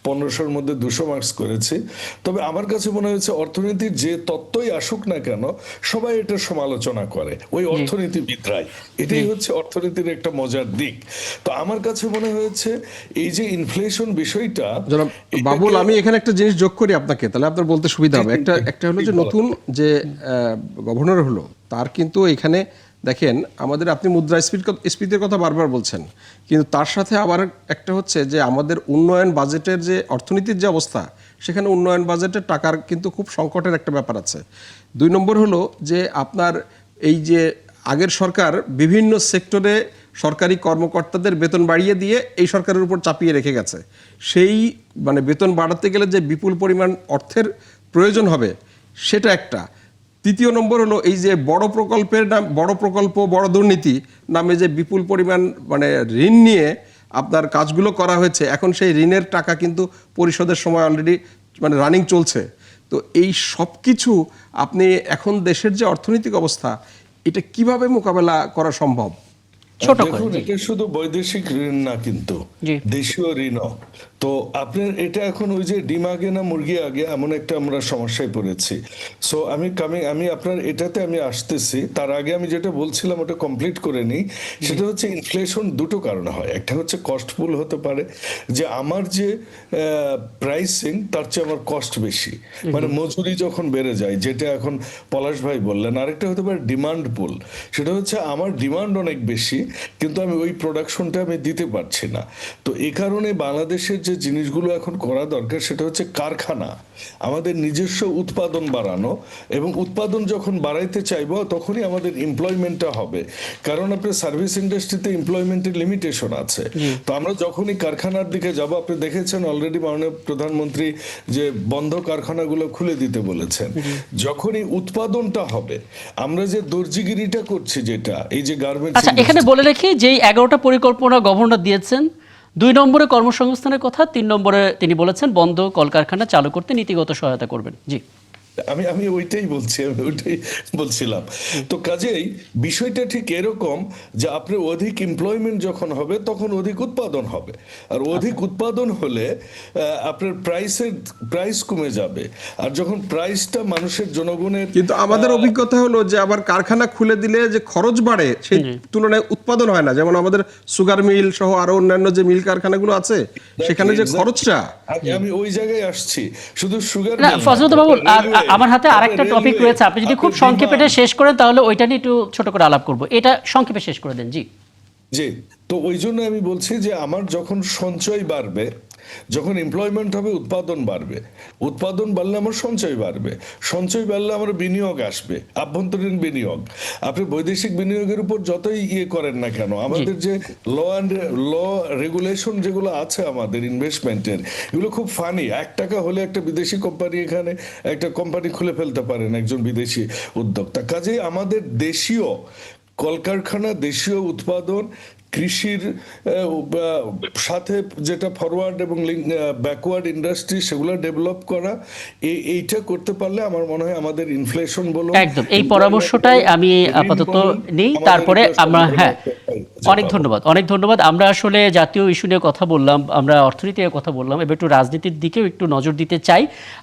1500-র মধ্যে 200 মার্কস করেছি, তবে আমার কাছে মনে হয়েছে অর্থনীতির যে তত্ত্বই আসুক না কেন সবাই এটা সমালোচনা করে, ওই অর্থনীতিবিদরাই, এটাই হচ্ছে অর্থনীতির একটা মজার দিক। তো আমার কাছে মনে হয়েছে এই যে ইনফ্লেশন বিষয়টা, জনাব বাবুল, আমি এখানে একটা জিনিস যোগ করি আপনাকে, তাহলে আপনার বলতে সুবিধা হবে। একটা হলো যে নতুন যে গভর্নর হলো তার কিন্তু এখানে দেখেন আমাদের, আপনি মুদ্রাস্ফীতির কথা বারবার বলছেন, কিন্তু তার সাথে আবার একটা হচ্ছে যে আমাদের উন্নয়ন বাজেটের যে অর্থনীতির যে অবস্থা, সেখানে উন্নয়ন বাজেটের টাকার কিন্তু খুব সংকটের একটা ব্যাপার আছে। 2 নম্বর হলো যে আপনার এই যে আগের সরকার বিভিন্ন সেক্টরে সরকারি কর্মকর্তাদের বেতন বাড়িয়ে দিয়ে এই সরকারের উপর চাপিয়ে রেখে গেছে। সেই মানে বেতন বাড়াতে গেলে যে বিপুল পরিমাণ অর্থের প্রয়োজন হবে সেটা একটা। 3 নম্বর হলো এই যে বড় প্রকল্পের নাম, বড় প্রকল্প বড় দুর্নীতি নামে যে বিপুল পরিমাণ মানে ঋণ নিয়ে আপনার কাজগুলো করা হয়েছে, এখন সেই ঋণের টাকা কিন্তু পরিশোধের সময় অলরেডি মানে রানিং চলছে। তো এই সব কিছু আপনি এখন দেশের যে অর্থনৈতিক অবস্থা, এটা কিভাবে মোকাবেলা করা সম্ভব? ছোট করে, দেখুন জি। এটা শুধু বৈদেশিক ঋণ না, কিন্তু জি। দেশীয় ঋণও। তো আপনার এটা এখন ওই যে ডিম আগে না মুরগি আগে, এমন একটা আমরা সমস্যায় পড়েছি। সো আমি আপনার এটাতে আমি আসতেছি, তার আগে আমি যেটা বলছিলাম ওটা কমপ্লিট করে নিই। সেটা হচ্ছে ইনফ্লেশন দুটো কারণে হয়, একটা হচ্ছে কস্টফুল হতে পারে, যে আমার যে প্রাইসিং তার চেয়ে আমার কস্ট বেশি, মানে মজুরি যখন বেড়ে যায়, যেটা এখন পলাশ ভাই বললেন। আরেকটা হতে পারে ডিমান্ড পুল, সেটা হচ্ছে আমার ডিমান্ড অনেক বেশি কিন্তু আমি ওই প্রোডাকশনটা আমি দিতে পারছি না। তো এই কারণে বাংলাদেশের যে জিনিসগুলো এখন করা দরকার সেটা হচ্ছে কারখানা, আমাদের নিজস্ব উৎপাদন বাড়ানো, এবং উৎপাদন যখন বাড়াইতে চাইবো তখনই আমাদের এমপ্লয়মেন্টটা হবে, কারণ আপনার সার্ভিস ইন্ডাস্ট্রিতে এমপ্লয়মেন্টের লিমিটেশন আছে। তো আমরা যখনই কারখানার দিকে যাব, আপনি দেখেছেন অলরেডি মাননীয় প্রধানমন্ত্রী যে বন্ধ কারখানাগুলো খুলে দিতে বলেছেন, যখনই উৎপাদনটা হবে, আমরা যে দর্জিগিরিটা করছি যেটা, এই যে গার্মেন্টস, আচ্ছা, এখানে বলে রাখি যেই 11টা পরিকল্পনা গভর্নর দিয়েছেন, 2 নম্বরে কর্মসংস্থানের কথা, 3 নম্বরে তিনি বলেছেন বন্ধ কলকারখানা চালু করতে নীতিগত সহায়তা করবেন। জি, আমি ওইটাই বলছিলাম। তো কাজেই বিষয়টা ঠিক এরকম যে আপনার অধিক এমপ্লয়মেন্ট যখন হবে তখন অধিক উৎপাদন হবে, আর অধিক উৎপাদন হলে আপনার প্রাইস কমে যাবে, আর যখন প্রাইসটা মানুষের জনগণের, কিন্তু আমাদের অভিজ্ঞতা হলো যে আবার কারখানা খুলে দিলে যে খরচ বাড়ে সেই তুলনায় উৎপাদন হয় না। যেমন আমাদের সুগার মিল সহ আরো অন্যান্য যে মিল কারখানাগুলো আছে, সেখানে যে খরচটা, আমি ওই জায়গায় আসছি, শুধু সুগার না ফজলুদ্দিন বাবু, আমার হাতে আরেকটা টপিক রয়েছে, আপনি যদি খুব সংক্ষেপে এটা শেষ করেন তাহলে ওইটা নিয়ে একটু ছোট করে আলাপ করব, এটা সংক্ষেপে শেষ করে দেন। জি জি, তো ওই জন্য আমি বলছি যে আমার যখন সঞ্চয় বাড়বে, যখন এমপ্লয়মেন্ট হবে, উৎপাদন বাড়বে, উৎপাদন বাড়লে আমার সঞ্চয় বাড়বে, সঞ্চয় বাড়লে আমার বিনিয়োগ আসবে, আভ্যন্তরীণ বিনিয়োগ। আপনি বৈদেশিক বিনিয়োগের উপর যতই করেন না কেন, আমাদের যে ল রেগুলেশন যেগুলো আছে আমাদের ইনভেস্টমেন্টের, এগুলো খুব ফানি। 1 টাকা হলে একটা বিদেশি কোম্পানি এখানে একটা কোম্পানি খুলে ফেলতে পারেন একজন বিদেশি উদ্যোক্তা। কাজেই আমাদের দেশীয় কলকারখানা, দেশীয় উৎপাদন, কৃষির সাথে যেটা ফরওয়ার্ড এবং ব্যাকওয়ার্ড ইন্ডাস্ট্রি, সেগুলো ডেভেলপ করা, এইটা করতে পারলে আমার মনে হয় আমাদের ইনফ্লেশন বলো, একদম এই পরামর্শটাই আমি আপাতত নেই। তারপরে আমরা, হ্যাঁ, অনেক ধন্যবাদ। আমরা আসলে জাতীয় ইস্যু নিয়ে কথা বললাম, আমরা অর্থনীতি নিয়ে কথা বললাম, এবার একটু রাজনীতির দিকেও একটু নজর দিতে চাই।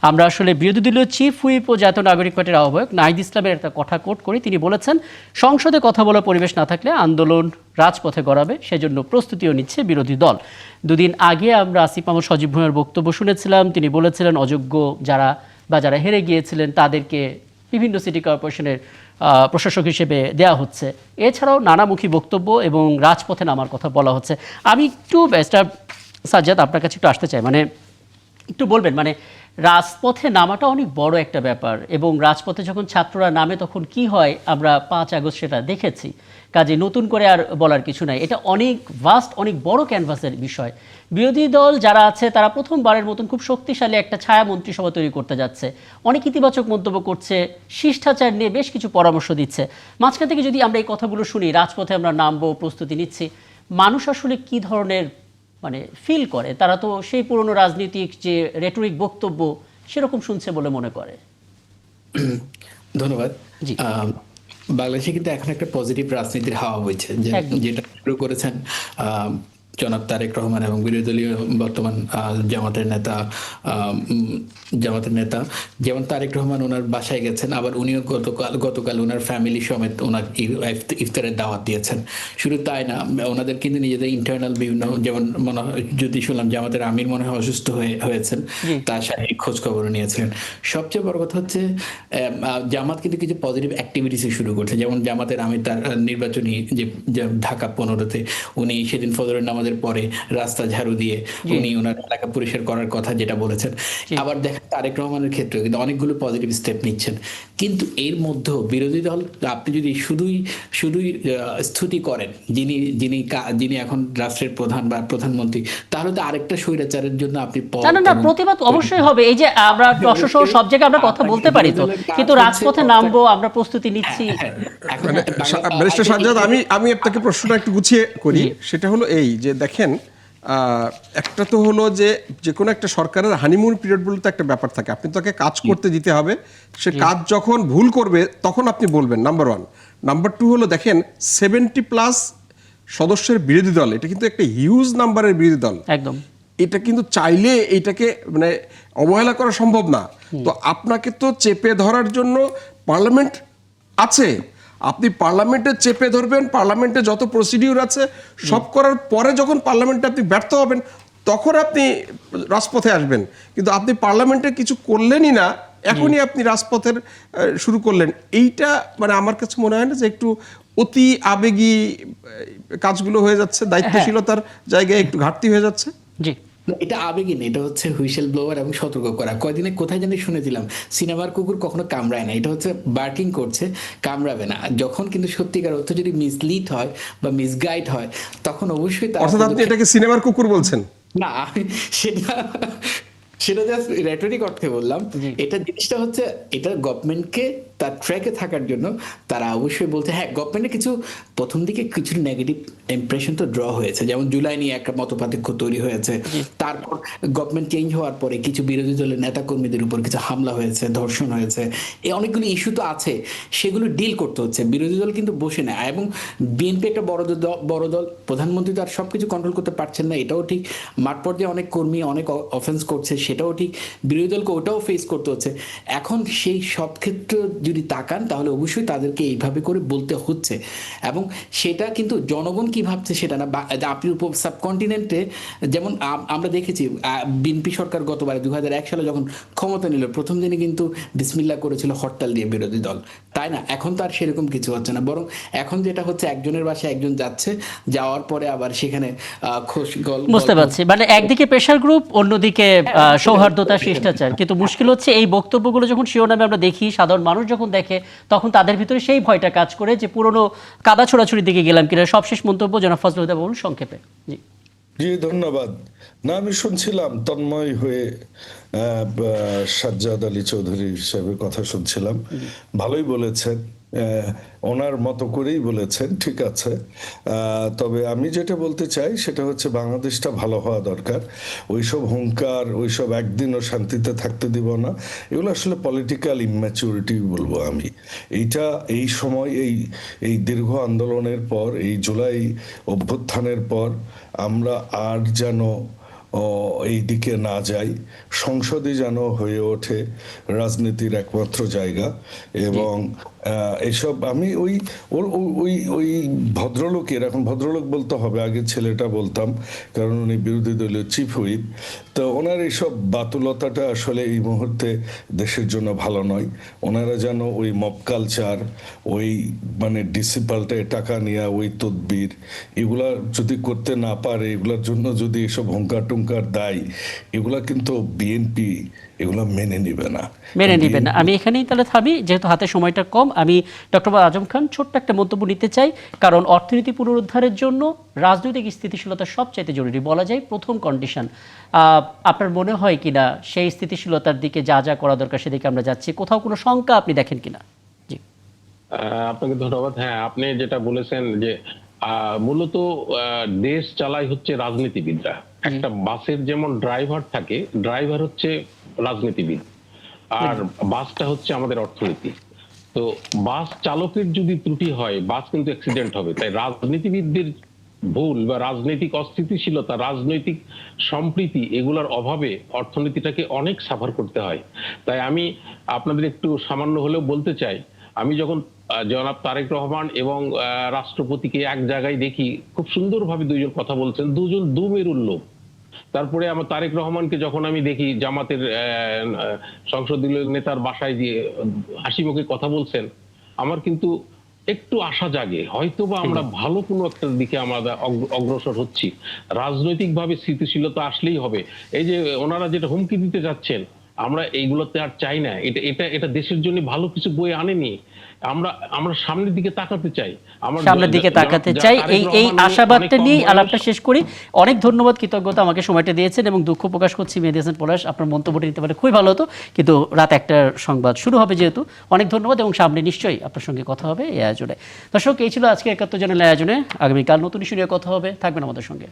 আমরা আসলে বিরোধী দলীয় চিফ হুইপ ও জাতীয় নাগরিক পার্টির আহ্বায়ক নাহিদ ইসলামের একটা কথা কোট করি। তিনি বলেছেন, সংসদে কথা বলার পরিবেশ না থাকলে আন্দোলন রাজপথে গড়াবে, সেজন্য প্রস্তুতিও নিচ্ছে বিরোধী দল। 2 দিন আগে আমরা আসিফ মাহমুদ সজীব ভুঁইয়ার বক্তব্য শুনেছিলাম, তিনি বলেছিলেন অযোগ্য যারা হেরে গিয়েছিলেন তাদেরকে বিভিন্ন সিটি কর্পোরেশনের প্রশাসক হিসেবে দেয়া হচ্ছে। এছাড়াও নানামুখী বক্তব্য এবং রাজপথে নামার কথা বলা হচ্ছে। আমি একটু ব্যারিস্টার সাজ্জাদ আপনার কাছে একটু আসতে চাই, মানে একটু বলবেন, মানে রাজপথে নামাটা অনেক বড় একটা ব্যাপার, এবং রাজপথে যখন ছাত্ররা নামে তখন কি হয় আমরা 5 আগস্ট সেটা দেখেছি। কাজে নতুন করে আর বলার কিছু নাই, এটা অনেক ভাস্ট, অনেক বড় ক্যানভাসের বিষয়। বিরোধী দল যারা আছে তারা প্রথমবারের মতন খুব শক্তিশালী একটা ছায়া মন্ত্রিসভা তৈরি করতে যাচ্ছে, অনেক ইতিবাচক মন্তব্য করছে, শিষ্টাচার নিয়ে বেশ কিছু পরামর্শ দিচ্ছে। মাঝখান থেকে যদি আমরা এই কথাগুলো শুনি, রাজপথে আমরা নামবো, প্রস্তুতি নিচ্ছি, মানুষ আসলে কি ধরনের মানে ফিল করে? তারা তো সেই পুরনো রাজনৈতিক যে রেটরিক বক্তব্য সেরকম শুনছে বলে মনে করে। ধন্যবাদ। জি। বাংলাদেশে কিন্তু এখন একটা পজিটিভ রাজনীতির হাওয়া বইছে, একদম। যেটা শুরু করেছেন জনাব তারেক রহমান এবং বিরোধী দলীয় বর্তমান জামাতের নেতা যেমন তারেক রহমান ওনার বাসায় গেছেন, আবার উনিও গতকাল ওনার ফ্যামিলি সমেত ওনার ইফতারের দাওয়াত দিয়েছেন। শুধু তাই না, ওনাদের কিন্তু নিজেদের ইন্টারনাল বিভিন্ন, যেমন মনে হয় যদি শুনলাম জামাতের আমির মনে হয় অসুস্থ হয়েছেন, তার শারীরিক খোঁজ খবর নিয়েছিলেন। সবচেয়ে বড় কথা হচ্ছে জামাত কিন্তু কিছু পজিটিভ অ্যাক্টিভিটিস শুরু করছে, যেমন জামাতের আমির তার নির্বাচনী যে ঢাকা 15-তে উনি সেদিন ফজরের নামাজের পরে রাস্তা ঝাড়ু দিয়ে উনি ওনার এলাকা পরিষ্কার করার কথা যেটা বলেছেন। আবার দেখেন তারেক রহমানের ক্ষেত্রে কিন্তু অনেকগুলো পজিটিভ স্টেপ নিচ্ছেন, কিন্তু এর মধ্যেও বিরোধী দল, আপনি যদি শুধুই স্তুতি করেন যিনি এখন রাষ্ট্রের প্রধান বা প্রধানমন্ত্রী, তাহলে তো আরেকটা স্বৈরাচারের জন্য আপনি না, প্রতিবাদ অবশ্যই হবে। এই যে আমরা যশোসহ সব জায়গায় আমরা কথা বলতে পারি তো, কিন্তু রাজপথে নামবো, আমরা প্রস্তুতি নিচ্ছি। মানে ব্যারিস্টার সাজ্জাদ, আমি আপনাকে প্রশ্নটা একটু গুছিয়ে করি। সেটা হলো এই যে দেখেন, একটা তো হলো যে কোনো একটা সরকারের হানিমুন পিরিয়ড বলে তো একটা ব্যাপার থাকে, আপনি তাকে কাজ করতে দিতে হবে, সে কাজ যখন ভুল করবে তখন আপনি বলবেন, নাম্বার 1। নাম্বার 2 হলো দেখেন 70+ সদস্যের বিরোধী দল, এটা কিন্তু একটা হিউজ নাম্বারের বিরোধী দল, একদম। এটা কিন্তু চাইলে এইটাকে মানে অবহেলা করা সম্ভব না। তো আপনাকে তো চেপে ধরার জন্য পার্লামেন্ট আছে, আপনি পার্লামেন্টে চেপে ধরবেন, পার্লামেন্টে যত প্রসিডিউর আছে সব করার পরে যখন পার্লামেন্টে আপনি ব্যর্থ হবেন তখন আপনি রাজপথে আসবেন। কিন্তু আপনি পার্লামেন্টে কিছু করলেনই না, এখনই আপনি রাজপথের শুরু করলেন, এইটা মানে আমার কাছে মনে হয় না যে একটু অতি আবেগী কাজগুলো হয়ে যাচ্ছে, দায়িত্বশীলতার জায়গায় একটু ঘাটতি হয়ে যাচ্ছে। জি। এটা আবেগই না, এটা হচ্ছে হুইসেল ব্লোয়ার এবং সতর্ক করা। কয়দিনে কোথায় জানি শুনেছিলাম সিনেমার কুকুর কখনো কামড়ায় না, এটা হচ্ছে বার্কিং করছে, কামড়াবে না। যখন কিন্তু সত্যিকার অর্থ যদি মিসলিড হয় বা মিসগাইড হয় তখন অবশ্যই অর্থাৎ আপনি এটাকে সিনেমার কুকুর বলছেন? না, সেটা জাস্ট রেটরিক অর্থে বললাম। এটা জিনিসটা হচ্ছে, এটা গভর্নমেন্টকে তার ট্র্যাকে থাকার জন্য তারা অবশ্যই বলতে, হ্যাঁ গভর্নমেন্টের কিছু প্রথম দিকে কিছু নেগেটিভ ইমপ্রেশন তো ড্র হয়েছে, যেমন জুলাই নিয়ে একটা মতপার্থক্য তৈরি হয়েছে, তারপর গভর্নমেন্ট চেঞ্জ হওয়ার পরে কিছু বিরোধী দলের নেতাকর্মীদের উপর কিছু হামলা হয়েছে, ধর্ষণ হয়েছে, এই অনেকগুলো ইস্যু তো আছে, সেগুলো ডিল করতে হচ্ছে। বিরোধী দল কিন্তু বসে নেয়, এবং বিএনপি একটা বড় দল, প্রধানমন্ত্রী তো আর সব কিছু কন্ট্রোল করতে পারছেন না, এটাও ঠিক। মাঠ পর্যায়ে অনেক কর্মী অনেক অফেন্স করছে, সেটাও ঠিক। বিরোধী দলকে ওটাও ফেস করতে হচ্ছে। এখন সেই সব ক্ষেত্রে যদি তাকান তাহলে অবশ্যই তাদেরকে এইভাবে করে বলতে হচ্ছে, এবং সেটা কিন্তু জনগণ কি ভাবছে সেটা না। আপনি সাবকন্টিনেন্টে যেমন আমরা দেখেছি বিএনপি সরকার গতবারে 2001 সালে যখন ক্ষমতা নিল, প্রথম দিনে কিন্তু বিসমিল্লাহ করেছিল হরতাল দিয়ে বিরোধী দল, তাই না? এখন তো আর সেরকম কিছু হচ্ছে না, বরং এখন যেটা হচ্ছে একজনের বাসায় একজন যাচ্ছে, যাওয়ার পরে আবার সেখানে বুঝতে পারছি, মানে একদিকে প্রেশার গ্রুপ, অন্যদিকে সৌহার্দ্যতা, শিষ্টাচার। কিন্তু মুশকিল হচ্ছে এই বক্তব্যগুলো যখন শিরোনামে আমরা দেখি, সাধারণ মানুষ যখন দেখে, তখন তাদের ভিতরে সেই ভয়টা কাজ করে যে পুরনো কাদা ছোড়াছুড়ির দিকে গেলাম কিনা। সবশেষ মন্তব্য জনাব ফজলুল হুদা বলুন সংক্ষেপে। জি। জি, ধন্যবাদ। না, আমি শুনছিলাম তন্ময় হয়ে সাজ্জাদ আলী চৌধুরী সাহেবের কথা শুনছিলাম, ভালোই বলেছেন, ওনার মতো করেই বলেছেন, ঠিক আছে। তবে আমি যেটা বলতে চাই সেটা হচ্ছে বাংলাদেশটা ভালো হওয়া দরকার। ওইসব হুঙ্কার, ওইসব একদিনও শান্তিতে থাকতে দিব না, এগুলো আসলে পলিটিক্যাল ইম্যাচুরিটি বলবো আমি। এই সময় এই দীর্ঘ আন্দোলনের পর, এই জুলাই অভ্যুত্থানের পর আমরা আর যেন এই দিকে না যাই, সংসদই যেন হয়ে ওঠে রাজনীতির একমাত্র জায়গা। এবং এসব আমি ওই ভদ্রলোকের, এখন ভদ্রলোক বলতে হবে, আগে ছেলেটা বলতাম, কারণ উনি বিরোধী দলীয় চিফ হুইপ, তো ওনার এইসব বাতুলতাটা আসলে এই মুহূর্তে দেশের জন্য ভালো নয়। ওনারা যেন ওই মব কালচার, ওই মানে ডিসি পাল্টায় টাকা নেওয়া, ওই তদবির, এগুলা যদি করতে না পারে, এগুলোর জন্য যদি এসব হুঙ্কার কুসংস্কার দায়, এগুলা কিন্তু বিএনপি এগুলা মেনে নেবে না। মেনে নেবেন না। আমি এখানেই তাহলে থামি, যেহেতু হাতে সময়টা কম। আমি ডক্টর আজম খান ছোট্ট একটা মন্তব্য নিতে চাই, কারণ অর্থনীতি পুনরুদ্ধারের জন্য রাজনৈতিক স্থিতিশীলতা সবচাইতে জরুরি, বলা যায় প্রথম কন্ডিশন। আপনার মনে হয় কিনা সেই স্থিতিশীলতার দিকে যা যা করা দরকার সেদিকে আমরা যাচ্ছি? কোথাও কোনো শঙ্কা আপনি দেখেন কিনা? জি। আপনাকে ধন্যবাদ। হ্যাঁ, আপনি যেটা বলেছেন যে মূলত দেশ চালায় হচ্ছে রাজনীতিবিদরা। একটা বাসের যেমন ড্রাইভার থাকে, ড্রাইভার হচ্ছে রাজনীতিবিদ, আর বাসটা হচ্ছে আমাদের অর্থনীতি। তো বাস চালকের যদি ত্রুটি হয়, বাস কিন্তু অ্যাক্সিডেন্ট হবে। তাই রাজনীতিবিদদের ভুল বা রাজনৈতিক অস্থিতিশীলতা, রাজনৈতিক সম্প্রীতি, এগুলোর অভাবে অর্থনীতিটাকে অনেক সাফার করতে হয়। তাই আমি আপনাদের একটু সামান্য হলেও বলতে চাই, আমি যখন জনাব তারেক রহমান এবং রাষ্ট্রপতিকে এক জায়গায় দেখি, খুব সুন্দরভাবে দুইজন কথা বলছেন, দুজন দুমেরুর লোক। তারপরে আমার তারেক রহমানকে যখন আমি দেখি জামাতের সংসদীয় নেতার বাসায় দিয়ে হাসি মুখে কথা বলছেন, আমার কিন্তু একটু আশা জাগে, হয়তোবা আমরা ভালো কোনো একটা দিকে আমরা অগ্রসর হচ্ছি। রাজনৈতিকভাবে স্থিতিশীলতা আসলেই হবে। এই যে ওনারা যেটা হুমকি দিতে যাচ্ছেন, আমরা এইগুলোতে আর চাই না। এটা এটা এটা দেশের জন্য ভালো কিছু বয়ে আনেনি। আমরা আমরা সামনের দিকে তাকাতে চাই, সামনের দিকে তাকাতে চাই। এই আশাবাদটা নিয়ে আলাপটা শেষ করি। অনেক ধন্যবাদ, কৃতজ্ঞতা আমাকে সময়টা দিয়েছেন, এবং দুঃখ প্রকাশ করছি মেহেদী হাসান পলাশ, আপনার মন্তব্যটা নিতে পারলে খুবই ভালো হতো, কিন্তু রাত 1টার সংবাদ শুরু হবে যেহেতু। অনেক ধন্যবাদ, এবং সামনে নিশ্চয়ই আপনার সঙ্গে কথা হবে এই আয়োজনে। দর্শক, এই ছিল আজকে 71 জনের আয়োজনে। আগামীকাল নতুন ইস্যু নিয়ে কথা হবে, থাকবেন আমাদের সঙ্গে।